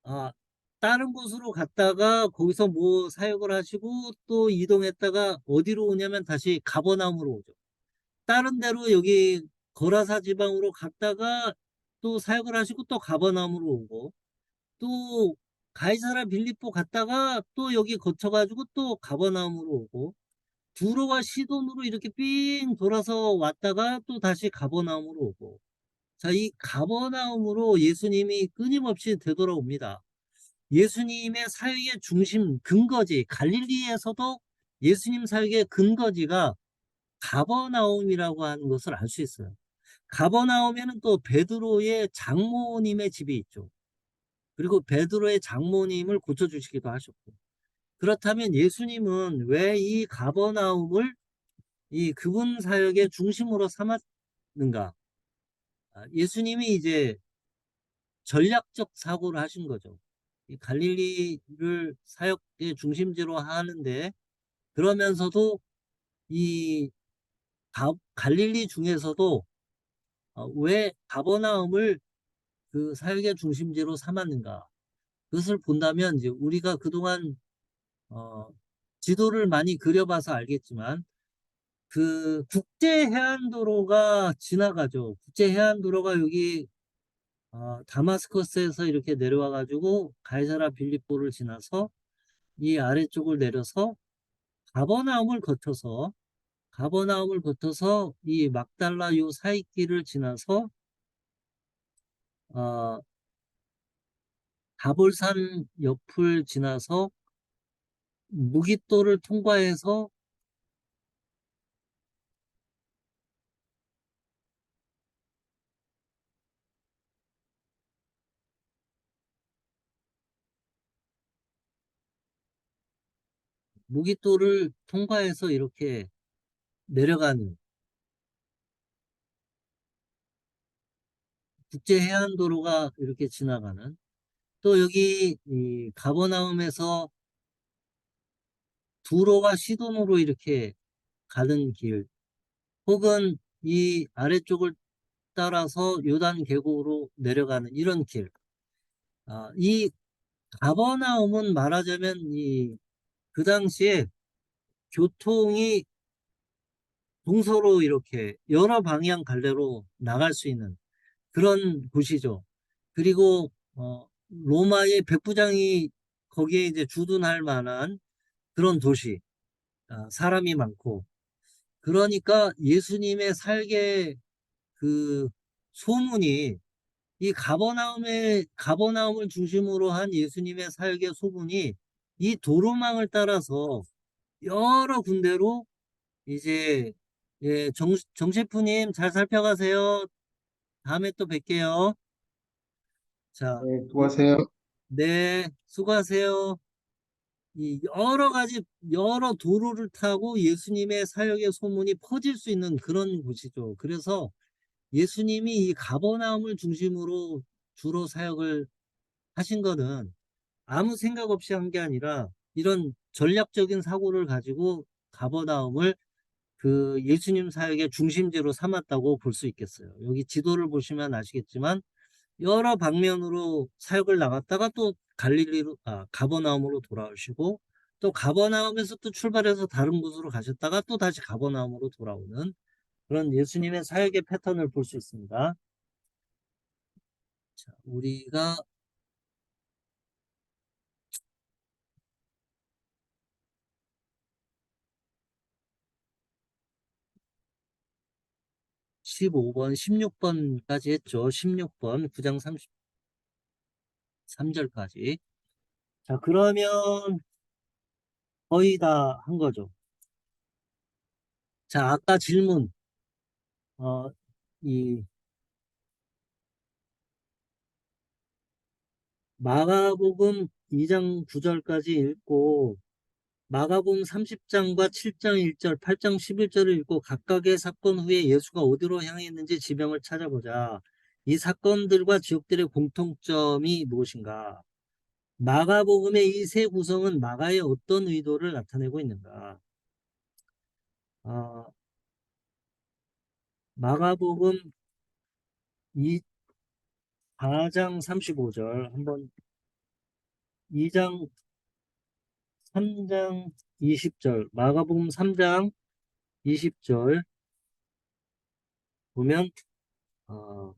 아, 다른 곳으로 갔다가 거기서 뭐 사역을 하시고 또 이동했다가 어디로 오냐면 다시 가버나움으로 오죠. 다른 데로 여기 거라사 지방으로 갔다가 또 사역을 하시고 또 가버나움으로 오고 또 가이사라 빌립보 갔다가 또 여기 거쳐가지고 또 가버나움으로 오고 두로와 시돈으로 이렇게 삥 돌아서 왔다가 또 다시 가버나움으로 오고 자, 이 가버나움으로 예수님이 끊임없이 되돌아옵니다. 예수님의 사역의 중심 근거지 갈릴리에서도 예수님 사역의 근거지가 가버나움이라고 하는 것을 알 수 있어요. 가버나움에는 또 베드로의 장모님의 집이 있죠. 그리고 베드로의 장모님을 고쳐주시기도 하셨고. 그렇다면 예수님은 왜 이 가버나움을 이 그분 사역의 중심으로 삼았는가? 예수님이 이제 전략적 사고를 하신 거죠. 이 갈릴리를 사역의 중심지로 하는데, 그러면서도 이 갈릴리 중에서도 왜 가버나움을 그 사역의 중심지로 삼았는가? 그것을 본다면 이제 우리가 그동안 어, 지도를 많이 그려봐서 알겠지만 그 국제해안도로가 지나가죠. 국제해안도로가 여기 다마스커스에서 이렇게 내려와 가지고 가이사라 빌립보를 지나서 이 아래쪽을 내려서 가버나움을 거쳐서 이 막달라 요 사이길을 지나서 어, 다볼산 옆을 지나서 무깃도를 통과해서 무깃도를 통과해서 이렇게 내려가는 국제해안도로가 이렇게 지나가는, 또 여기 이 가버나움에서 두로와 시돈으로 이렇게 가는 길, 혹은 이 아래쪽을 따라서 요단 계곡으로 내려가는 이런 길. 이 가버나움은 말하자면 그 당시에 교통이 동서로 이렇게 여러 방향 갈래로 나갈 수 있는 그런 곳이죠. 그리고 로마의 백부장이 거기에 이제 주둔할 만한 그런 도시, 사람이 많고, 그러니까 예수님의 살게 그 소문이, 이 가버나움을 중심으로 한 예수님의 살게 소문이 이 도로망을 따라서 여러 군데로 이제, 예, 정 셰프님 잘 살펴가세요. 다음에 또 뵐게요. 자, 네, 수고하세요. 네, 수고하세요. 이 여러 도로를 타고 예수님의 사역의 소문이 퍼질 수 있는 그런 곳이죠. 그래서 예수님이 이 가버나움을 중심으로 주로 사역을 하신 거는 아무 생각 없이 한 게 아니라 이런 전략적인 사고를 가지고 가버나움을 그 예수님 사역의 중심지로 삼았다고 볼 수 있겠어요. 여기 지도를 보시면 아시겠지만 여러 방면으로 사역을 나갔다가 또 가버나움으로 돌아오시고, 또 가버나움에서 또 출발해서 다른 곳으로 가셨다가 또 다시 가버나움으로 돌아오는 그런 예수님의 사역의 패턴을 볼 수 있습니다. 자, 우리가 15번, 16번까지 했죠. 16번, 9장 33절까지. 자, 그러면 거의 다 한 거죠. 자, 아까 질문, 어, 이 마가복음 2장 9절까지 읽고 마가복음 30장과 7장 1절, 8장 11절을 읽고 각각의 사건 후에 예수가 어디로 향했는지 지명을 찾아보자. 이 사건들과 지역들의 공통점이 무엇인가? 마가복음의 이 세 구성은 마가의 어떤 의도를 나타내고 있는가? 아, 마가복음 4장 35절, 한번 2장 3장 20절, 마가복음 3장 20절 보면, 어,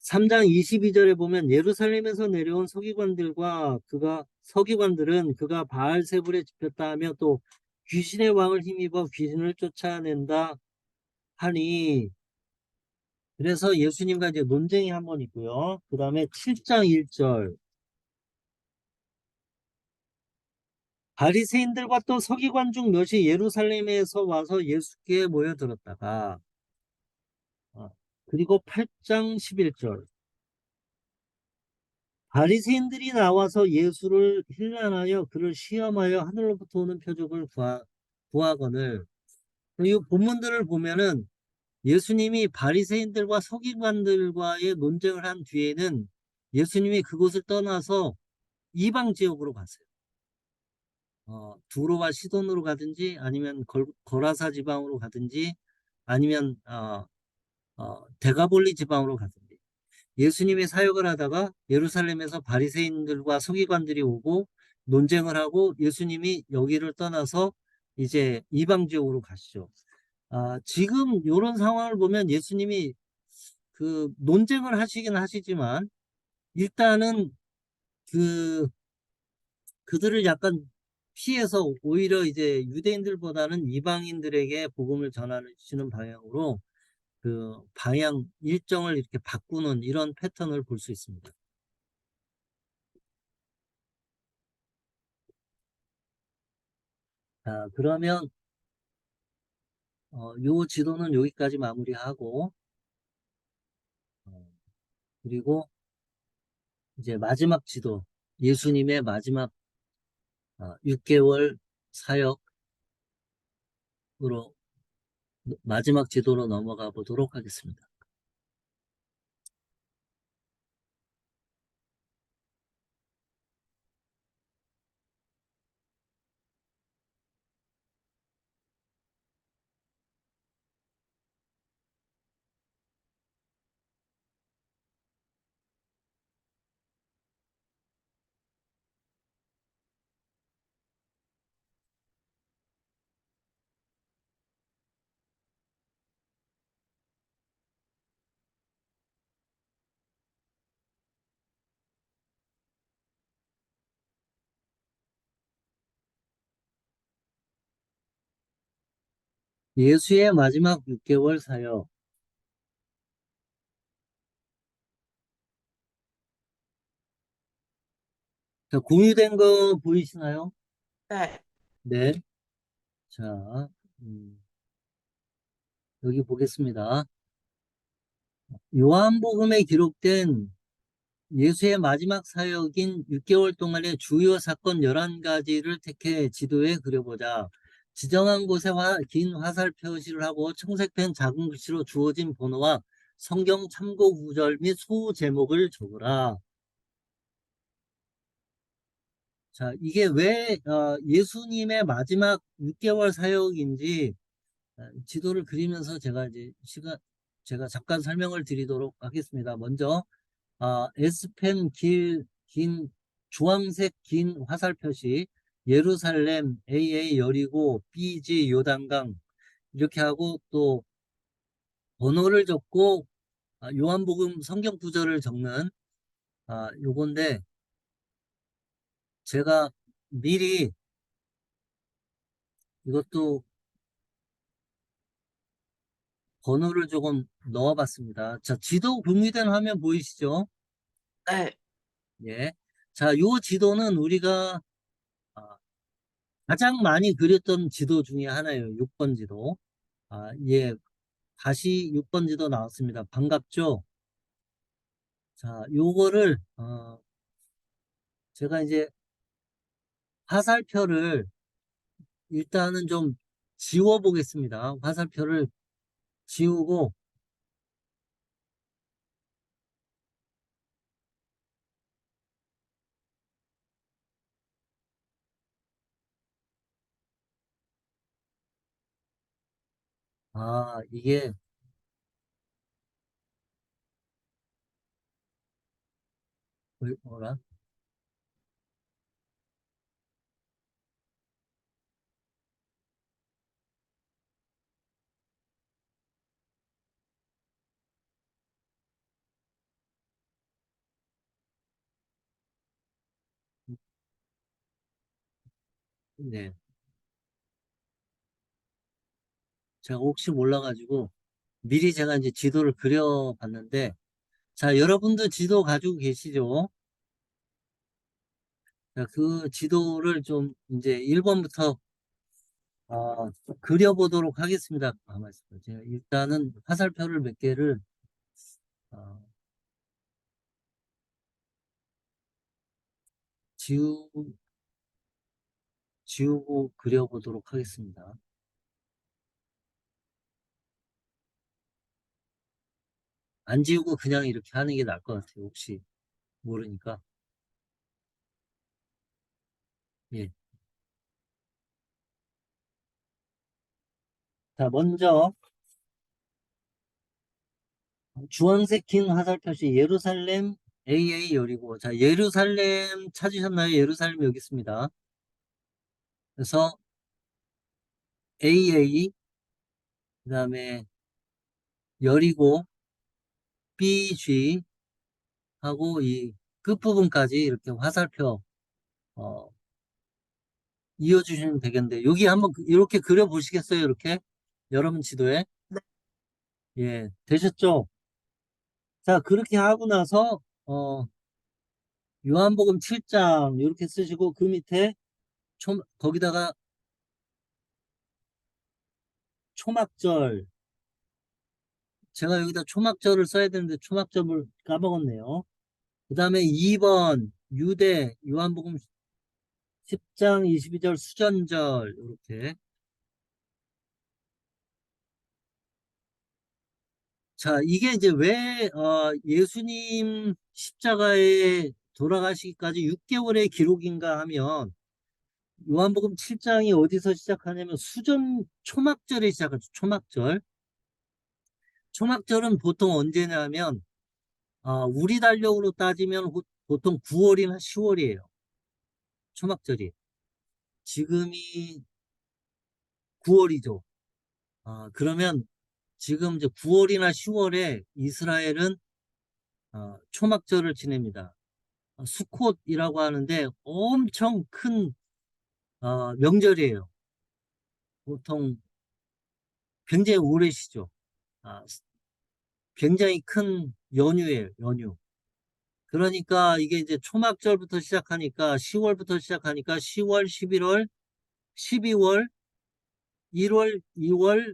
3장 22절에 보면 예루살렘에서 내려온 서기관들은 그가 바알세불에 집혔다 하며 또 귀신의 왕을 힘입어 귀신을 쫓아낸다 하니, 그래서 예수님과 이제 논쟁이 한 번 있고요. 그 다음에 7장 1절, 바리새인들과 또 서기관 중 몇이 예루살렘에서 와서 예수께 모여들었다가 어, 그리고 8장 11절 바리새인들이 나와서 예수를 힐난하여 그를 시험하여 하늘로부터 오는 표적을 구하거늘 이 본문들을 보면은 예수님이 바리새인들과 서기관들과의 논쟁을 한 뒤에는 예수님이 그곳을 떠나서 이방 지역으로 갔어요. 두로와 시돈으로 가든지 아니면 거라사 지방으로 가든지 아니면 데가볼리 지방으로 가든지 예수님이 사역을 하다가 예루살렘에서 바리새인들과 서기관들이 오고 논쟁을 하고 예수님이 여기를 떠나서 이제 이방 지역으로 가시죠. 지금 이런 상황을 보면 예수님이 그 논쟁을 하시긴 하시지만 일단은 그 그들을 약간 피해서 오히려 이제 유대인들보다는 이방인들에게 복음을 전하시는 방향으로 그 방향 일정을 이렇게 바꾸는 이런 패턴을 볼 수 있습니다. 자, 그러면 요 지도는 여기까지 마무리하고 어, 그리고 이제 마지막 지도 예수님의 마지막 6개월 사역으로 마지막 지도로 넘어가 보도록 하겠습니다. 예수의 마지막 6개월 사역. 자, 공유된 거 보이시나요? 네. 네. 자, 음, 여기 보겠습니다. 요한복음에 기록된 예수의 마지막 사역인 6개월 동안의 주요 사건 11가지를 택해 지도에 그려보자. 지정한 곳에 긴 화살 표시를 하고 청색펜 작은 글씨로 주어진 번호와 성경 참고 구절 및 소 제목을 적으라. 자, 이게 왜 예수님의 마지막 6개월 사역인지 지도를 그리면서 제가 잠깐 설명을 드리도록 하겠습니다. 먼저 S펜 긴 주황색 긴 화살 표시 예루살렘 AA 여리고 BG 요단강 이렇게 하고 또 번호를 적고 요한복음 성경 구절을 적는 요건데 제가 미리 이것도 번호를 조금 넣어봤습니다. 자, 지도 공유된 화면 보이시죠? 네. 예. 자, 요 지도는 우리가 아, 가장 많이 그렸던 지도 중에 하나예요. 6번 지도. 예. 다시 6번 지도 나왔습니다. 반갑죠? 자, 요거를 제가 이제 화살표를 일단은 좀 지워 보겠습니다. 화살표를 지우고 이게 뭐라? 네. 제가 혹시 몰라가지고 미리 제가 이제 지도를 그려봤는데 자, 여러분도 지도 가지고 계시죠? 자, 그 지도를 좀 이제 1번부터 그려보도록 하겠습니다. 가만히 있어요. 제가 일단은 화살표를 몇 개를 어, 지우, 지우고 그려보도록 하겠습니다. 안 지우고 그냥 이렇게 하는 게 나을 것 같아요. 혹시 모르니까. 예. 자, 먼저 주황색 긴 화살표시 예루살렘 AA 열이고, 자, 예루살렘 찾으셨나요? 예루살렘 여기 있습니다. 그래서 AA, 그 다음에 열이고 BG 하고 이 끝부분까지 이렇게 화살표 어, 이어주시면 되겠는데, 여기 한번 이렇게 그려보시겠어요? 이렇게 여러분 지도에. 예, 되셨죠? 자, 그렇게 하고 나서 요한복음 7장 이렇게 쓰시고 그 밑에 거기다가 초막절, 제가 여기다 초막절을 써야 되는데 초막절을 까먹었네요. 그 다음에 2번 유대 요한복음 10장 22절 수전절 이렇게. 자, 이게 이제 왜 예수님 십자가에 돌아가시기까지 6개월의 기록인가 하면, 요한복음 7장이 어디서 시작하냐면 수전 초막절에 시작하죠. 초막절. 초막절은 보통 언제냐면 우리 달력으로 따지면 보통 9월이나 10월이에요. 초막절이. 지금이 9월이죠. 그러면 지금 이제 9월이나 10월에 이스라엘은 초막절을 지냅니다. 수콧이라고 하는데 엄청 큰 명절이에요. 보통 굉장히 오래 쉬죠. 아, 굉장히 큰 연휴예요, 연휴. 그러니까 이게 이제 초막절부터 시작하니까 10월부터 시작하니까 10월, 11월, 12월, 1월, 2월,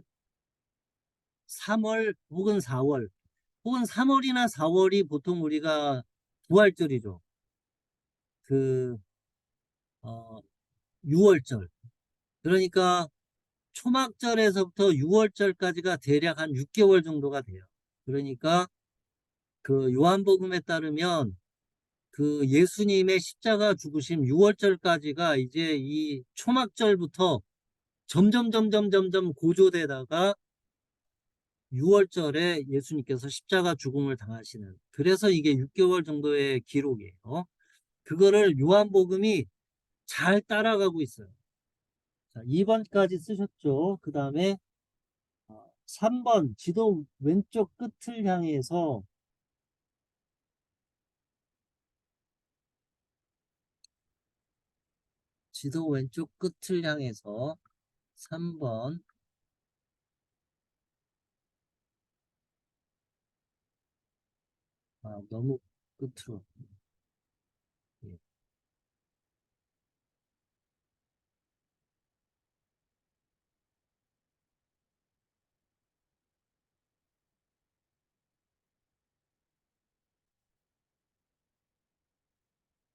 3월 혹은 4월 혹은 3월이나 4월이 보통 우리가 부활절이죠. 그 6월절. 그러니까 초막절에서부터 6월절까지가 대략 한 6개월 정도가 돼요. 그러니까 그 요한복음에 따르면 그 예수님의 십자가 죽으심 6월절까지가 이제 이 초막절부터 점점 고조되다가 6월절에 예수님께서 십자가 죽음을 당하시는, 그래서 이게 6개월 정도의 기록이에요. 그거를 요한복음이 잘 따라가고 있어요. 자, 2번까지 쓰셨죠. 그 다음에 3번 지도 왼쪽 끝을 향해서, 지도 왼쪽 끝을 향해서 3번 너무 끝으로. 예.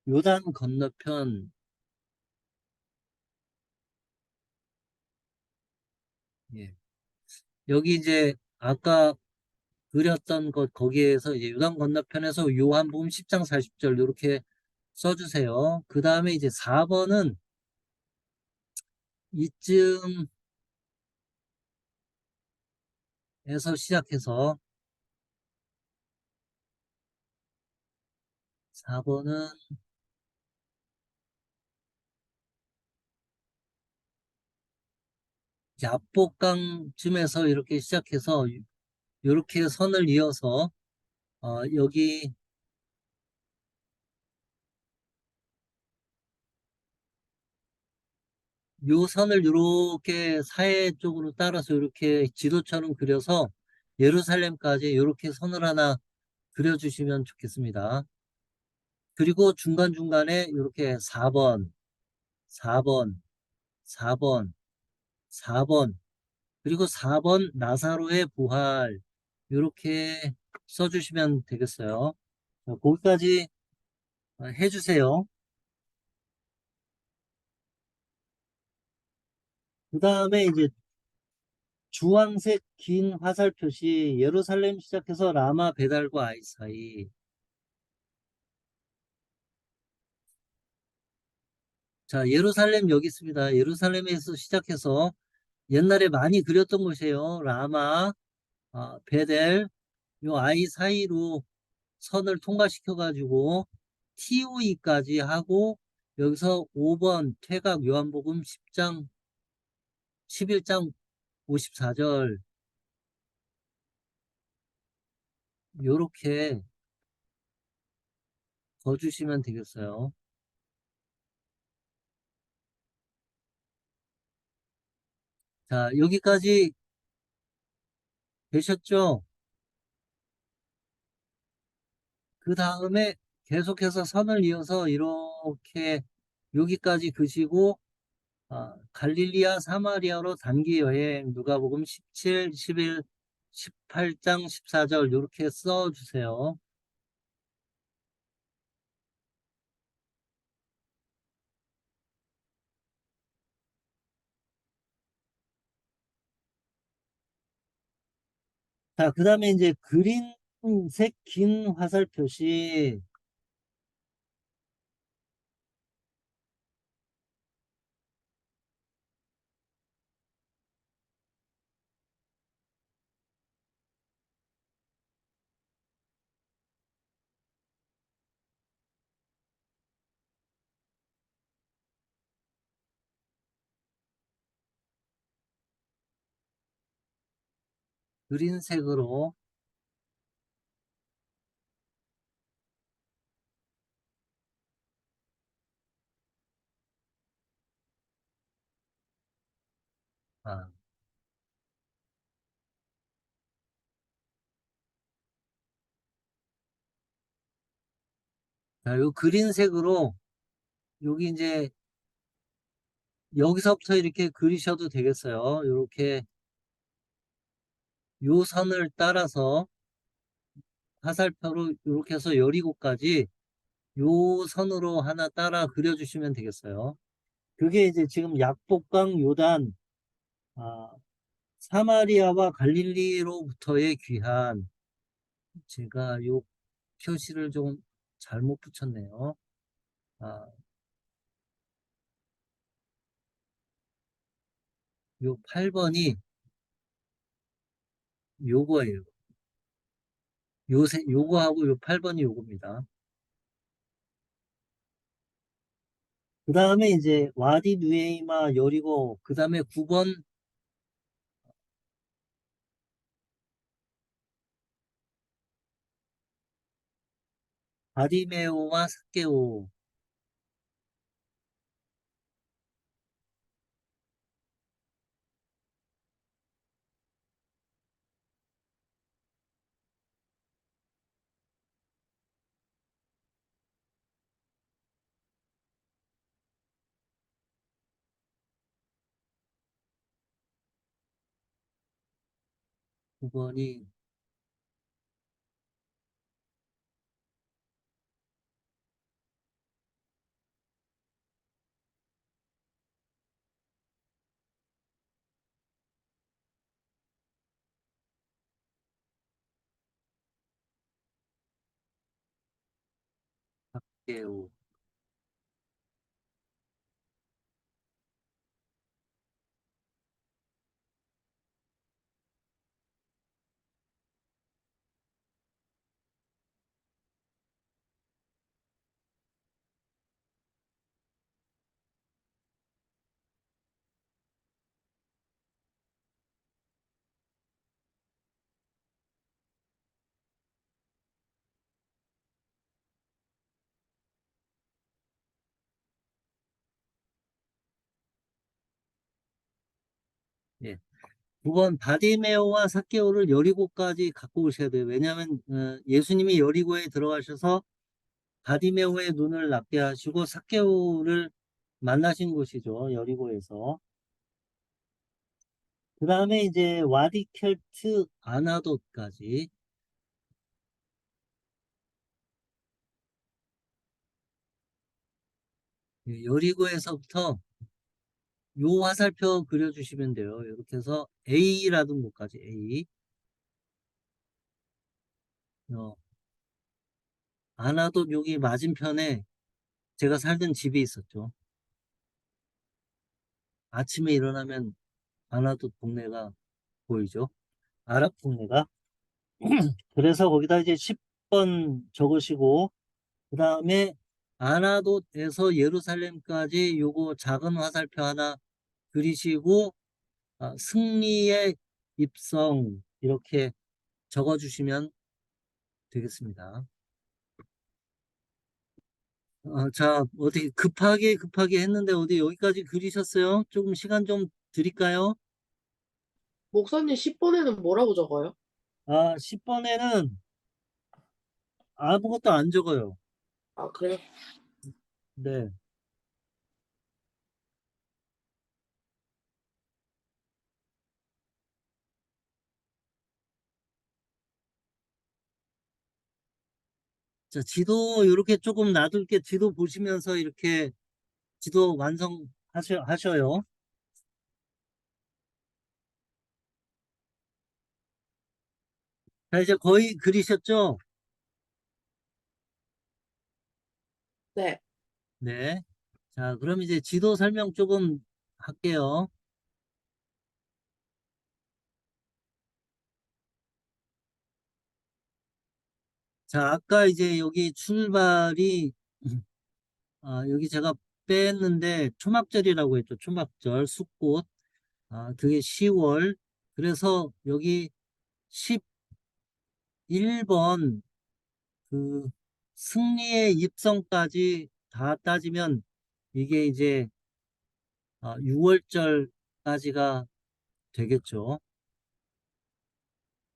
요단 건너편. 예. 여기 이제 아까 그렸던 것 거기에서 이제 요단 건너편에서 요한복음 10장 40절 이렇게 써주세요. 그 다음에 이제 4번은 이쯤에서 시작해서 4번은 압복강쯤에서 이렇게 시작해서 이렇게 선을 이어서 여기 요 선을 이렇게 사해 쪽으로 따라서 이렇게 지도처럼 그려서 예루살렘까지 이렇게 선을 하나 그려주시면 좋겠습니다. 그리고 중간중간에 이렇게 4번, 4번, 4번, 4번, 그리고 4번 나사로의 부활 이렇게 써주시면 되겠어요. 자, 거기까지 해주세요. 그 다음에 이제 주황색 긴 화살 표시 예루살렘 시작해서 라마 베달과 아이 사이. 자, 예루살렘 여기 있습니다. 예루살렘에서 시작해서 옛날에 많이 그렸던 곳이에요. 라마, 베델, 요 아이 사이로 선을 통과시켜 가지고 TOE까지 하고 여기서 5번 퇴각 요한복음 10장 11장 54절 요렇게 거주시면 되겠어요. 자, 여기까지 되셨죠? 그 다음에 계속해서 선을 이어서 이렇게 여기까지 그시고 갈릴리아 사마리아로 단기 여행 누가복음 17, 11, 18장 14절 이렇게 써주세요. 자, 그 다음에 이제 그린색 긴 화살 표시. 그린색으로 아, 자, 요 그린색으로 여기 이제 여기서부터 이렇게 그리셔도 되겠어요. 이렇게 요 선을 따라서 화살표로 이렇게 해서 여리고까지 요 선으로 하나 따라 그려주시면 되겠어요. 그게 이제 지금 약복강 요단 아, 사마리아와 갈릴리로부터의 귀한 제가 요 표시를 좀 잘못 붙였네요. 아, 요 8번이 요거예요. 요거하고 요 8번이 요겁니다. 그 다음에 이제 와디 누에이마 여리고 그 다음에 9번 바디메오와 삭개오 9번이 삭개오. 예. 9번 바디메오와 삭개오를 여리고까지 갖고 오셔야 돼요. 왜냐하면 예수님이 여리고에 들어가셔서 바디메오의 눈을 낫게 하시고 삭개오를 만나신 곳이죠. 여리고에서. 그 다음에 이제 와디켈트 아나돗까지. 여리고에서부터 요 화살표 그려주시면 돼요. 이렇게 해서 A라는 곳까지 A. 어, 아나돗 여기 맞은편에 제가 살던 집이 있었죠. 아침에 일어나면 아나돗 동네가 보이죠. 아랍 동네가. 그래서 거기다 이제 10번 적으시고 그 다음에 아나돗에서 예루살렘까지 요거 작은 화살표 하나 그리시고 승리의 입성 이렇게 적어주시면 되겠습니다. 자, 어디 급하게 했는데 어디 여기까지 그리셨어요? 조금 시간 좀 드릴까요? 목사님 10번에는 뭐라고 적어요? 10번에는 아무것도 안 적어요. 아, 그래요? 네. 자, 지도 이렇게 조금 놔둘게 지도 보시면서 이렇게 지도 하셔요. 자, 이제 거의 그리셨죠? 네. 네. 자, 그럼 이제 지도 설명 조금 할게요. 자, 아까 이제 여기 출발이, 여기 제가 뺐는데 초막절이라고 했죠. 초막절, 숫꽃. 그게 10월. 그래서 여기 11번 그 승리의 입성까지 다 따지면 이게 이제 6월절까지가 되겠죠.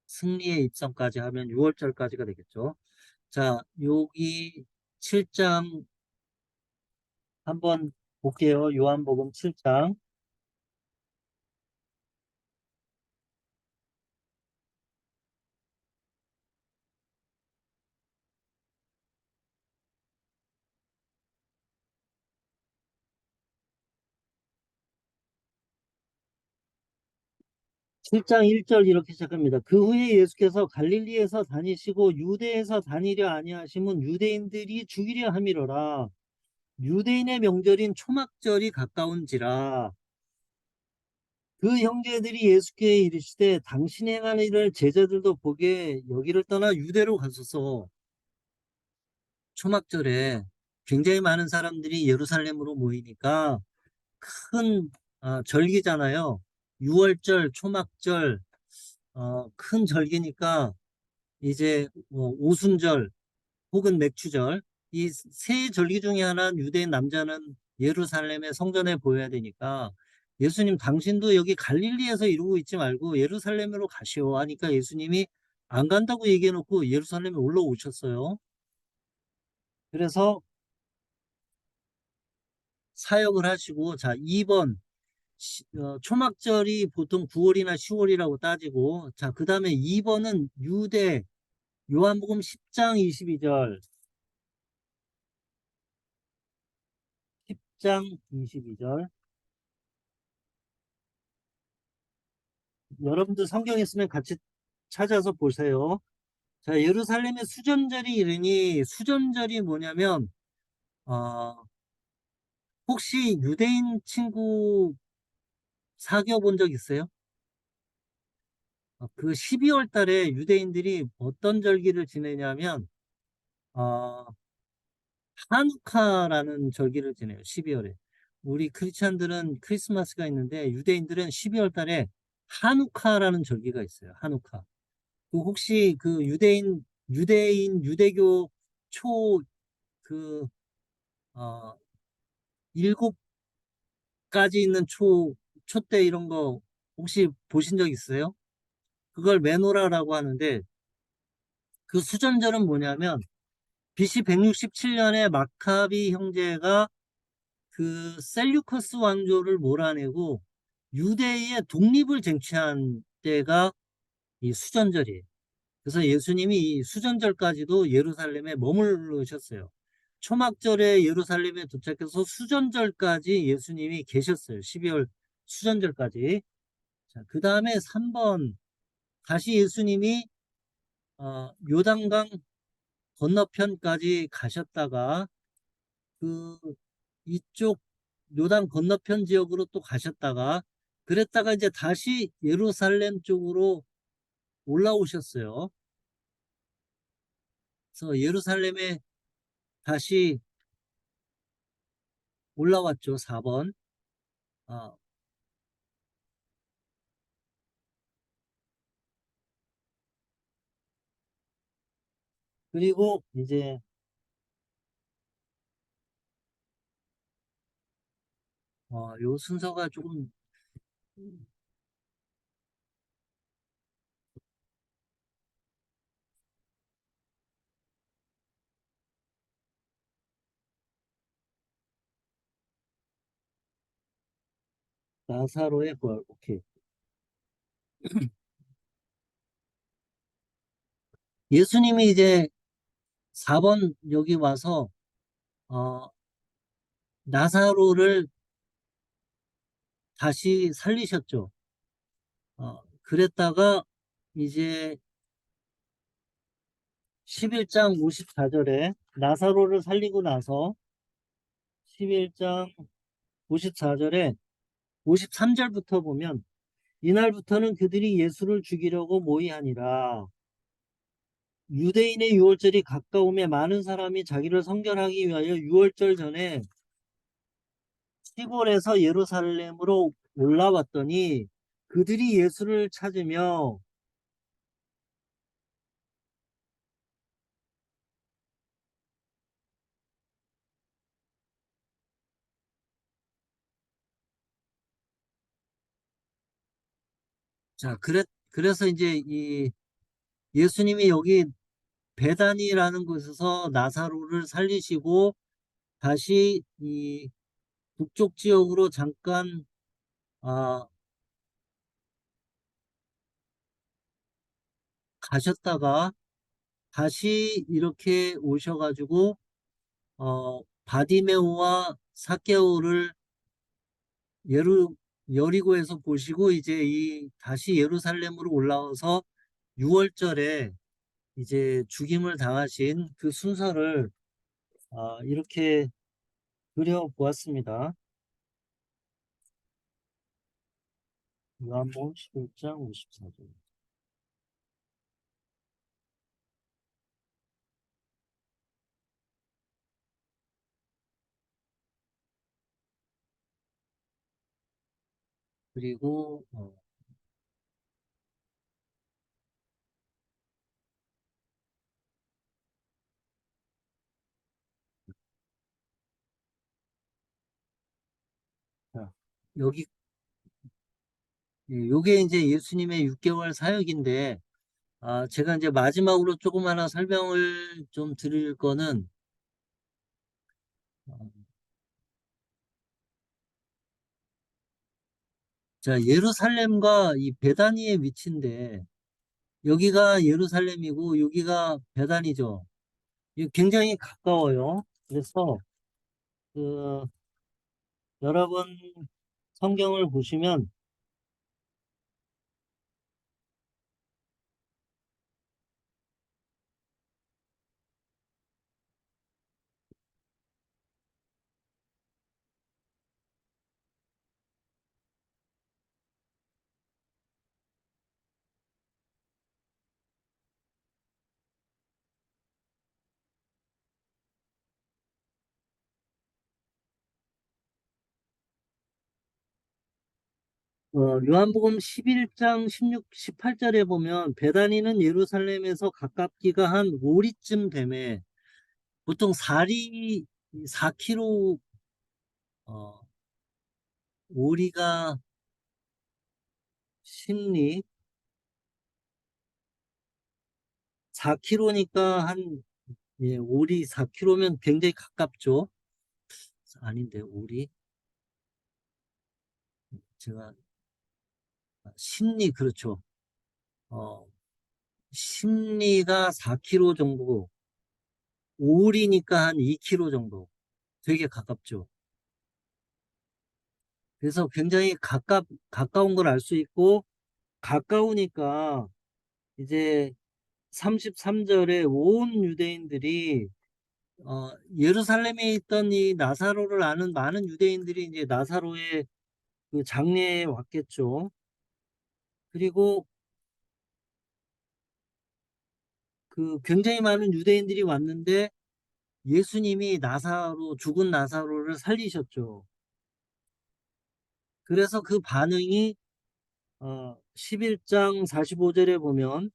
승리의 입성까지 하면 6월절까지가 되겠죠. 자, 여기 7장 한번 볼게요. 요한복음 7장. 칠장 1절 이렇게 시작합니다. 그 후에 예수께서 갈릴리에서 다니시고 유대에서 다니려 아니하심은 유대인들이 죽이려 함이로라. 유대인의 명절인 초막절이 가까운지라. 그 형제들이 예수께 이르시되 당신이 행하는 일을 제자들도 보게 여기를 떠나 유대로 가소서. 초막절에 굉장히 많은 사람들이 예루살렘으로 모이니까 큰 절기잖아요. 6월절, 초막절, 큰 절기니까 이제 오순절 혹은 맥추절 이 세 절기 중에 하나는 유대인 남자는 예루살렘의 성전에 보여야 되니까 예수님 당신도 여기 갈릴리에서 이루고 있지 말고 예루살렘으로 가시오 하니까 예수님이 안 간다고 얘기해 놓고 예루살렘에 올라오셨어요. 그래서 사역을 하시고 자 2번 초막절이 보통 9월이나 10월이라고 따지고 자 그 다음에 2번은 유대 요한복음 10장 22절 10장 22절 여러분들 성경 있으면 같이 찾아서 보세요. 자, 예루살렘에 수전절이 이르니 수전절이 뭐냐면 혹시 유대인 친구 사귀어 본 적 있어요? 그 12월 달에 유대인들이 어떤 절기를 지내냐면 어, 하누카라는 절기를 지내요. 12월에. 우리 크리스찬들은 크리스마스가 있는데 유대인들은 12월 달에 하누카라는 절기가 있어요. 하누카. 그 혹시 그 유대교 초, 그, 어, 7가지 있는 촛대 이런 거 혹시 보신 적 있어요? 그걸 메노라라고 하는데 그 수전절은 뭐냐면 BC 167년에 마카비 형제가 그 셀류커스 왕조를 몰아내고 유대의 독립을 쟁취한 때가 이 수전절이에요. 그래서 예수님이 이 수전절까지도 예루살렘에 머무르셨어요. 초막절에 예루살렘에 도착해서 수전절까지 예수님이 계셨어요. 12월 수전절까지. 자, 그 다음에 3번 다시 예수님이 요단강 건너편까지 가셨다가 그 이쪽 요단 건너편 지역으로 또 가셨다가 그랬다가 이제 다시 예루살렘 쪽으로 올라오셨어요. 그래서 예루살렘에 다시 올라왔죠. 4번. 아, 그리고 이제 요 순서가 조금 나사로의 부활. 오케이. 예수님이 이제 4번 여기 와서 어, 나사로를 다시 살리셨죠. 그랬다가 이제 11장 54절에 나사로를 살리고 나서 11장 54절에 53절부터 보면 이날부터는 그들이 예수를 죽이려고 모의하니라. 유대인의 유월절이 가까우며 많은 사람이 자기를 성결하기 위하여 유월절 전에 시골에서 예루살렘으로 올라왔더니 그들이 예수를 찾으며 자, 그래서 이제 이 예수님이 여기 베다니라는 곳에서 나사로를 살리시고 다시 이 북쪽 지역으로 잠깐 아, 가셨다가 다시 이렇게 오셔가지고 바디메오와 사케오를 예루 여리고에서 보시고 이제 이 다시 예루살렘으로 올라와서 6월절에 이제 죽임을 당하신 그 순서를 이렇게 그려보았습니다. 요한복음 11장 54절. 그리고 자, 여기 요게 이제 예수님의 6개월 사역인데 제가 이제 마지막으로 조금 하나 설명을 좀 드릴 거는 어, 자, 예루살렘과 이 베다니의 위치인데 여기가 예루살렘이고 여기가 베다니죠. 이 굉장히 가까워요. 그래서 그 여러분 성경을 보시면 요한복음 11장 16, 18절에 보면 베다니는 예루살렘에서 가깝기가 한 오리쯤 되매 보통 4km 어, 오리가 10리 4km니까 한 예, 오리 4km면 굉장히 가깝죠. 아닌데, 오리. 제가, 심리, 그렇죠. 어, 심리가 4km 정도, 오리니까 한 2km 정도. 되게 가깝죠. 그래서 굉장히 가까운 걸 알 수 있고, 가까우니까 이제 33절에 온 유대인들이 예루살렘에 있던 이 나사로를 아는 많은 유대인들이 이제 나사로의 그 장례에 왔겠죠. 그리고 그 굉장히 많은 유대인들이 왔는데 예수님이 죽은 나사로를 살리셨죠. 그래서 그 반응이 11장 45절에 보면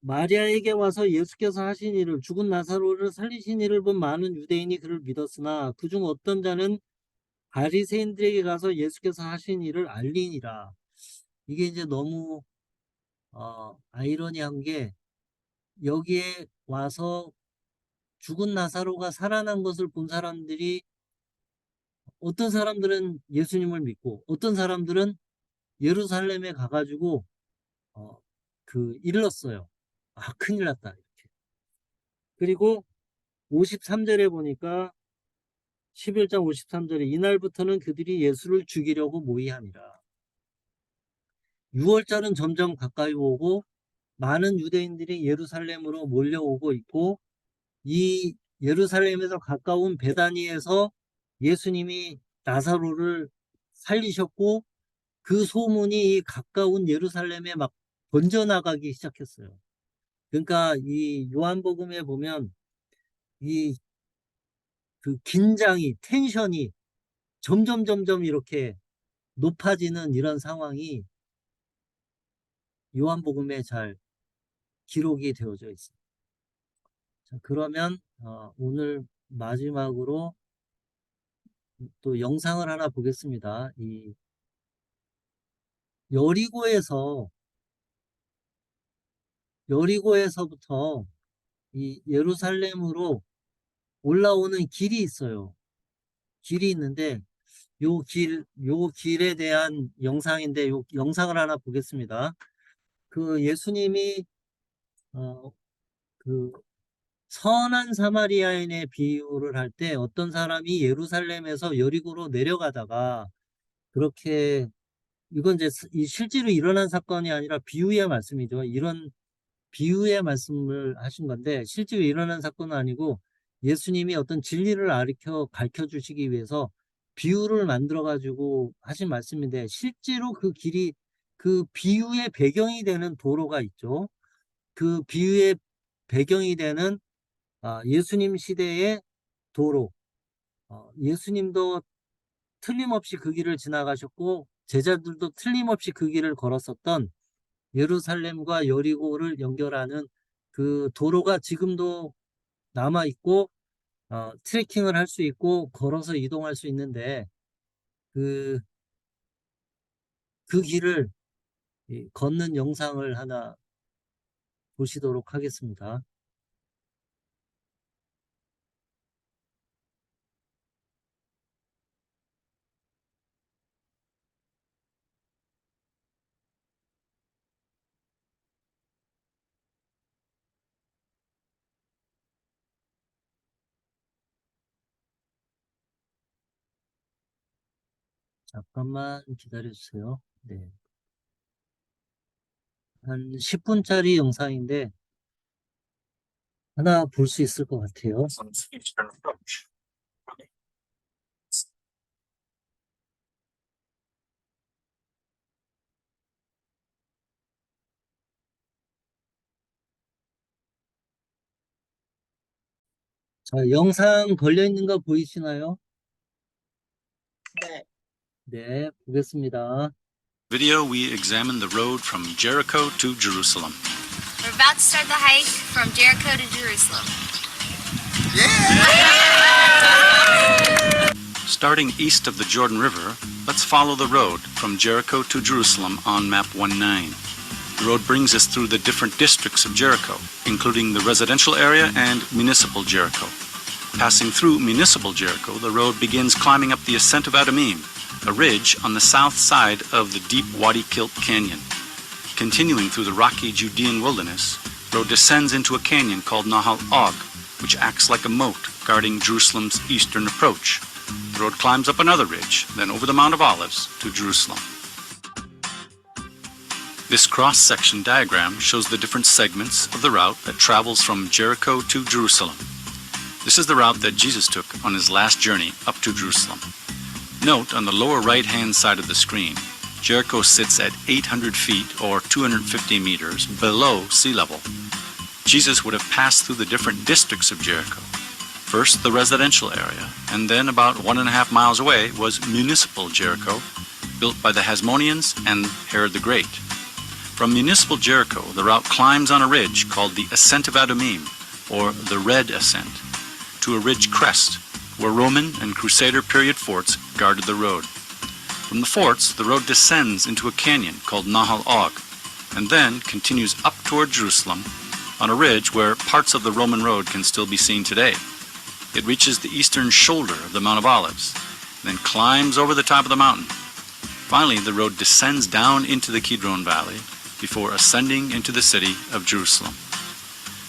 마리아에게 와서 예수께서 하신 일을 죽은 나사로를 살리신 일을 본 많은 유대인이 그를 믿었으나 그중 어떤 자는 바리새인들에게 가서 예수께서 하신 일을 알리니라. 이게 이제 너무 아이러니한 게 여기에 와서 죽은 나사로가 살아난 것을 본 사람들이 어떤 사람들은 예수님을 믿고 어떤 사람들은 예루살렘에 가가지고 일렀어요. 아, 큰일 났다. 이렇게. 그리고 53절에 보니까 11장 53절에 이날부터는 그들이 예수를 죽이려고 모의하니라. 6월절은 점점 가까이 오고 많은 유대인들이 예루살렘으로 몰려오고 있고 이 예루살렘에서 가까운 베다니에서 예수님이 나사로를 살리셨고 그 소문이 이 가까운 예루살렘에 막 번져나가기 시작했어요. 그러니까 이 요한복음에 보면 이 그 긴장이 텐션이 점점 이렇게 높아지는 이런 상황이 요한복음에 잘 기록이 되어져 있습니다. 자, 그러면 오늘 마지막으로 또 영상을 하나 보겠습니다. 이 여리고에서부터 이 예루살렘으로 올라오는 길이 있어요. 길이 있는데 요 길에 대한 영상인데 요 영상을 하나 보겠습니다. 그 예수님이 그 선한 사마리아인의 비유를 할 때 어떤 사람이 예루살렘에서 여리고로 내려가다가 그렇게 이건 이제 실제로 일어난 사건이 아니라 비유의 말씀이죠. 이런 비유의 말씀을 하신 건데 실제로 일어난 사건은 아니고 예수님이 어떤 진리를 가르쳐 주시기 위해서 비유를 만들어 가지고 하신 말씀인데 실제로 그 길이 그 비유의 배경이 되는 도로가 있죠. 그 비유의 배경이 되는 예수님 시대의 도로. 예수님도 틀림없이 그 길을 지나가셨고 제자들도 틀림없이 그 길을 걸었었던 예루살렘과 여리고를 연결하는 그 도로가 지금도 남아 있고 트레킹을 할 수 있고 걸어서 이동할 수 있는데 그, 그 길을 걷는 영상을 하나 보시도록 하겠습니다. 잠깐만 기다려 주세요. 네. 한 10분짜리 영상인데 하나 볼 수 있을 것 같아요. 자, 영상 걸려 있는 거 보이시나요? 네. 네, 보겠습니다. Video, we examine the road from Jericho to Jerusalem. We're about to start the hike from Jericho to Jerusalem. Starting east of the Jordan River, let's follow the road from Jericho to Jerusalem on map 19. The road brings us through the different districts of Jericho, including the residential area and municipal Jericho. Passing through municipal Jericho, the road begins climbing up the ascent of Adumim, a ridge on the south side of the deep Wadi Kilt Canyon. Continuing through the rocky Judean wilderness, the road descends into a canyon called Nahal Og, which acts like a moat guarding Jerusalem's eastern approach. The road climbs up another ridge, then over the Mount of Olives to Jerusalem. This cross-section diagram shows the different segments of the route that travels from Jericho to Jerusalem. This is the route that Jesus took on his last journey up to Jerusalem. Note on the lower right-hand side of the screen, Jericho sits at 800 feet or 250 meters below sea level. Jesus would have passed through the different districts of Jericho. First the residential area, and then about 1.5 miles away was municipal Jericho, built by the Hasmoneans and Herod the Great. From municipal Jericho, the route climbs on a ridge called the Ascent of Adumim, or the Red Ascent, to a ridge crest, where Roman and Crusader period forts guarded the road. From the forts, the road descends into a canyon called Nahal Og, and then continues up toward Jerusalem on a ridge where parts of the Roman road can still be seen today. It reaches the eastern shoulder of the Mount of Olives, then climbs over the top of the mountain. Finally, the road descends down into the Kidron Valley before ascending into the city of Jerusalem.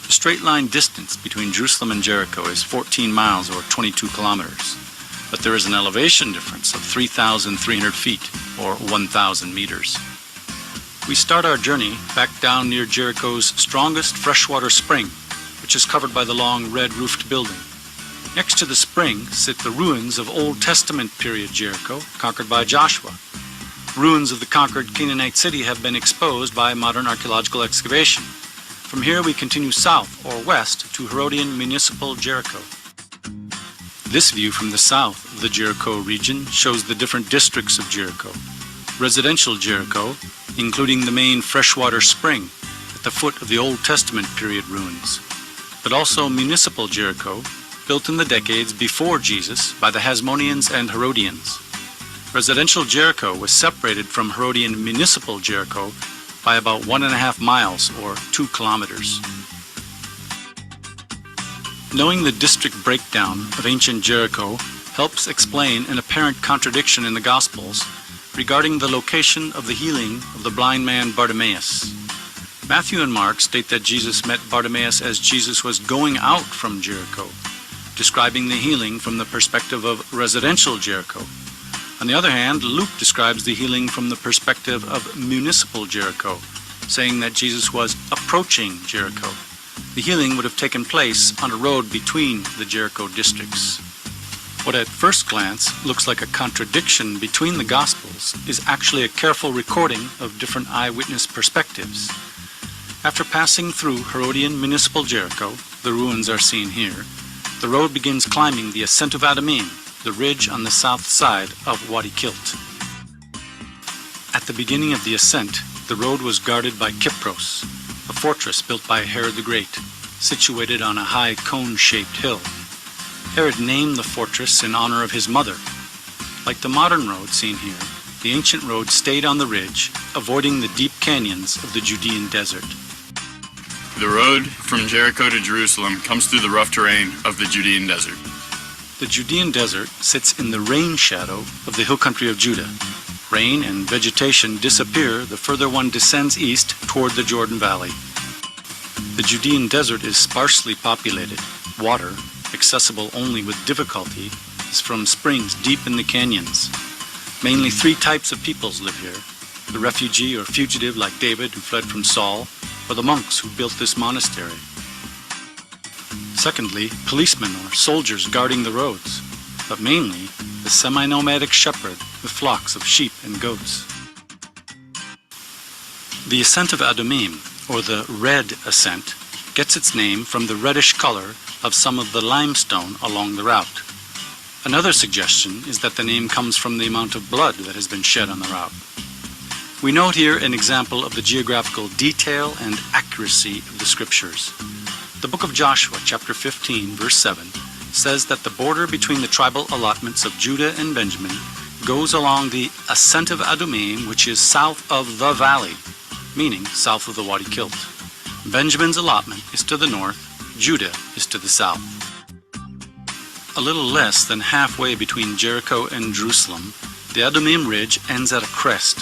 The straight-line distance between Jerusalem and Jericho is 14 miles or 22 kilometers, but there is an elevation difference of 3,300 feet or 1,000 meters. We start our journey back down near Jericho's strongest freshwater spring, which is covered by the long red-roofed building. Next to the spring sit the ruins of Old Testament period Jericho, conquered by Joshua. Ruins of the conquered Canaanite city have been exposed by modern archaeological excavation. From here we continue south or west to Herodian municipal Jericho. This view from the south of the Jericho region shows the different districts of Jericho. Residential Jericho, including the main freshwater spring at the foot of the Old Testament period ruins, but also municipal Jericho, built in the decades before Jesus by the Hasmoneans and Herodians. Residential Jericho was separated from Herodian municipal Jericho by about 1.5 miles or 2 kilometers. Knowing the district breakdown of ancient Jericho helps explain an apparent contradiction in the Gospels regarding the location of the healing of the blind man Bartimaeus. Matthew and Mark state that Jesus met Bartimaeus as Jesus was going out from Jericho, describing the healing from the perspective of residential Jericho. On the other hand, Luke describes the healing from the perspective of municipal Jericho, saying that Jesus was approaching Jericho. The healing would have taken place on a road between the Jericho districts. What at first glance looks like a contradiction between the Gospels is actually a careful recording of different eyewitness perspectives. After passing through Herodian municipal Jericho, the ruins are seen here, the road begins climbing the Ascent of Adumim, the ridge on the south side of Wadi Kilt. At the beginning of the ascent, the road was guarded by Kypros, a fortress built by Herod the Great, situated on a high cone-shaped hill. Herod named the fortress in honor of his mother. Like the modern road seen here, the ancient road stayed on the ridge, avoiding the deep canyons of the Judean desert. The road from Jericho to Jerusalem comes through the rough terrain of the Judean desert. The Judean desert sits in the rain shadow of the hill country of Judah. Rain and vegetation disappear the further one descends east toward the Jordan Valley. The Judean desert is sparsely populated. Water, accessible only with difficulty, is from springs deep in the canyons. Mainly 3 types of peoples live here: the refugee or fugitive like David who fled from Saul, or the monks who built this monastery. Secondly, policemen or soldiers guarding the roads, but mainly the semi-nomadic shepherd with flocks of sheep and goats. The Ascent of Adumim, or the Red Ascent, gets its name from the reddish color of some of the limestone along the route. Another suggestion is that the name comes from the amount of blood that has been shed on the route. We note here an example of the geographical detail and accuracy of the scriptures. The book of Joshua, chapter 15, verse 7, says that the border between the tribal allotments of Judah and Benjamin goes along the Ascent of Adumim, which is south of the valley, meaning south of the Wadi Kilt. Benjamin's allotment is to the north, Judah is to the south. A little less than halfway between Jericho and Jerusalem, the Adumim Ridge ends at a crest.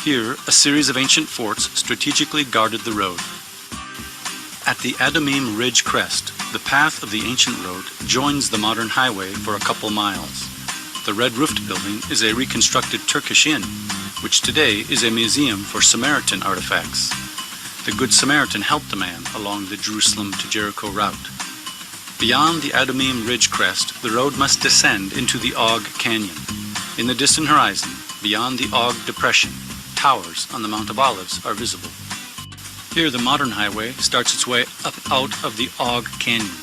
Here, a series of ancient forts strategically guarded the road. At the Adumim Ridge crest, the path of the ancient road joins the modern highway for a couple miles. The red roofed building is a reconstructed Turkish inn, which today is a museum for Samaritan artifacts. The Good Samaritan helped a man along the Jerusalem to Jericho route. Beyond the Adumim Ridge crest, the road must descend into the Og Canyon. In the distant horizon, beyond the Og Depression, towers on the Mount of Olives are visible. Here, the modern highway starts its way up out of the Og Canyon.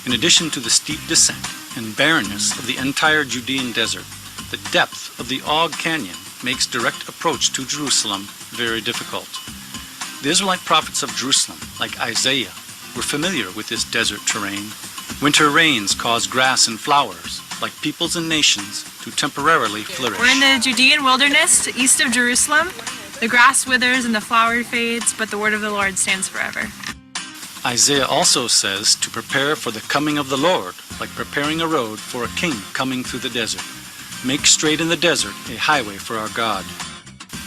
In addition to the steep descent and barrenness of the entire Judean desert, the depth of the Og Canyon makes direct approach to Jerusalem very difficult. The Israelite prophets of Jerusalem, like Isaiah, were familiar with this desert terrain. Winter rains cause grass and flowers, like peoples and nations, to temporarily flourish. We're in the Judean wilderness east of Jerusalem. The grass withers and the flower fades, but the word of the Lord stands forever. Isaiah also says to prepare for the coming of the Lord, like preparing a road for a king coming through the desert. Make straight in the desert a highway for our God.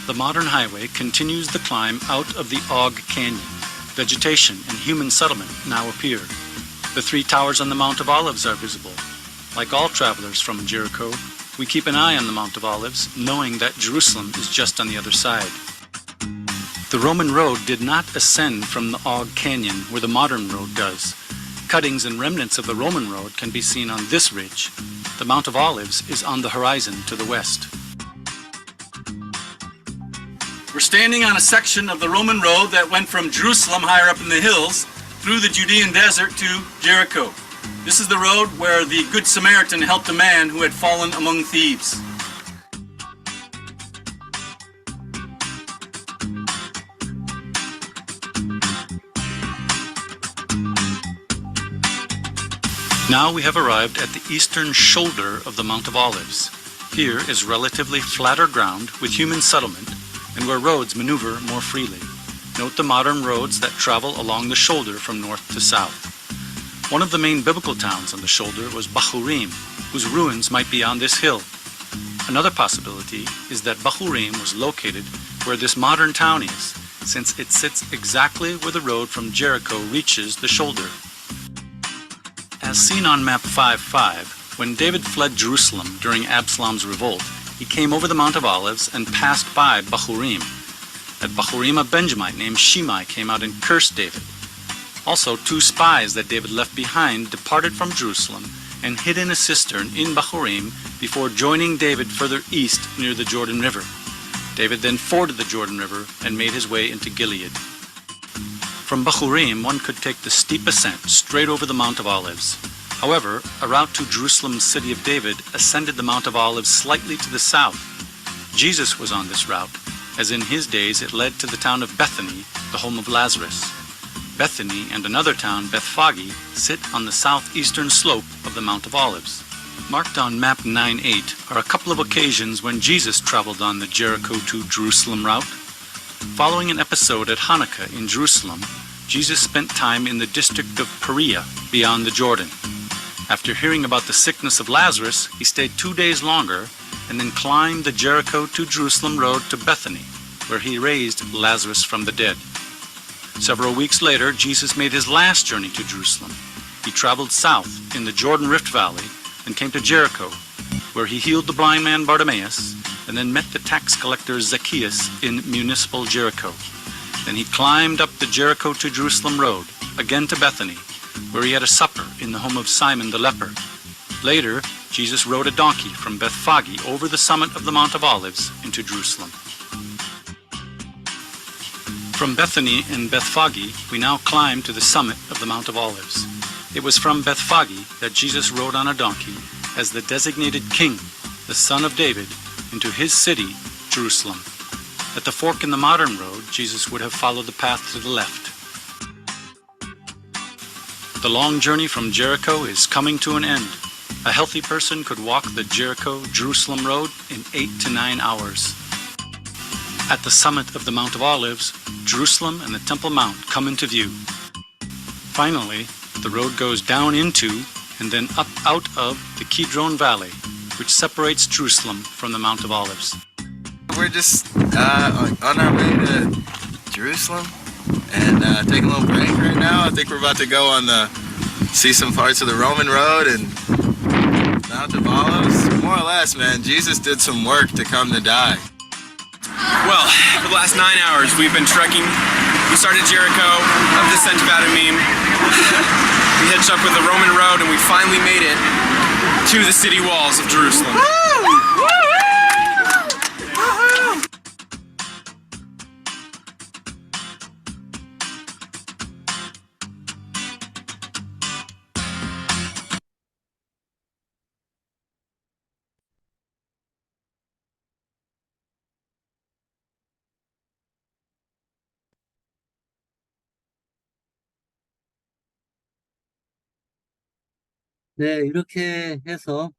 The modern highway continues the climb out of the Og Canyon. Vegetation and human settlement now appear. The three towers on the Mount of Olives are visible. Like all travelers from Jericho, we keep an eye on the Mount of Olives, knowing that Jerusalem is just on the other side. The Roman road did not ascend from the Og Canyon where the modern road does. Cuttings and remnants of the Roman road can be seen on this ridge. The Mount of Olives is on the horizon to the west. We're standing on a section of the Roman road that went from Jerusalem higher up in the hills through the Judean desert to Jericho. This is the road where the Good Samaritan helped a man who had fallen among thieves. Now we have arrived at the eastern shoulder of the Mount of Olives. Here is relatively flatter ground with human settlement and where roads maneuver more freely. Note the modern roads that travel along the shoulder from north to south. One of the main biblical towns on the shoulder was Bahurim, whose ruins might be on this hill. Another possibility is that Bahurim was located where this modern town is, since it sits exactly where the road from Jericho reaches the shoulder. As seen on map 5.5, when David fled Jerusalem during Absalom's revolt, he came over the Mount of Olives and passed by Bahurim. At Bahurim, a Benjamite named Shimei came out and cursed David. Also, two spies that David left behind departed from Jerusalem and hid in a cistern in Bahurim before joining David further east near the Jordan River. David then forded the Jordan River and made his way into Gilead. From Bahurim, one could take the steep ascent straight over the Mount of Olives. However, a route to Jerusalem's city of David ascended the Mount of Olives slightly to the south. Jesus was on this route, as in his days it led to the town of Bethany, the home of Lazarus. Bethany and another town, Bethphage, sit on the southeastern slope of the Mount of Olives. Marked on map 9.8 are a couple of occasions when Jesus traveled on the Jericho to Jerusalem route. Following an episode at Hanukkah in Jerusalem, Jesus spent time in the district of Perea, beyond the Jordan. After hearing about the sickness of Lazarus, he stayed 2 days longer and then climbed the Jericho to Jerusalem road to Bethany, where he raised Lazarus from the dead. Several weeks later, Jesus made his last journey to Jerusalem. He traveled south in the Jordan Rift Valley and came to Jericho, where he healed the blind man Bartimaeus and then met the tax collector Zacchaeus in municipal Jericho. Then he climbed up the Jericho to Jerusalem road, again to Bethany, where he had a supper in the home of Simon the leper. Later, Jesus rode a donkey from Bethphage over the summit of the Mount of Olives into Jerusalem. From Bethany and Bethphage, we now climb to the summit of the Mount of Olives. It was from Bethphage that Jesus rode on a donkey as the designated king, the son of David, into his city, Jerusalem. At the fork in the modern road, Jesus would have followed the path to the left. The long journey from Jericho is coming to an end. A healthy person could walk the Jericho-Jerusalem road in 8 to 9 hours. At the summit of the Mount of Olives, Jerusalem and the Temple Mount come into view. Finally, the road goes down into and then up out of the Kidron Valley, which separates Jerusalem from the Mount of Olives. We're just on our way to Jerusalem and taking a little break right now. I think we're about to go on see some parts of the Roman road and Mount of Olives. More or less, man, Jesus did some work to come to die. Well, for the last 9 hours, we've been trekking. We started Jericho, up the Descent of Adumim. We hitched up with the Roman road, and we finally made it to the city walls of Jerusalem. 네, 이렇게 해서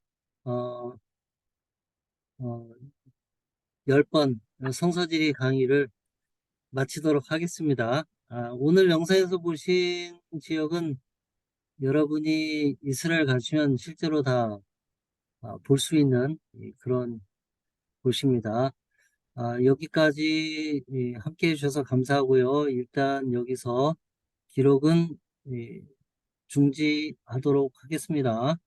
어, 어, 10번 성서지리 강의를 마치도록 하겠습니다. 오늘 영상에서 보신 지역은 여러분이 이스라엘 가시면 실제로 다 볼 수 있는 그런 곳입니다. 여기까지 함께 해주셔서 감사하고요. 일단 여기서 기록은 중지하도록 하겠습니다.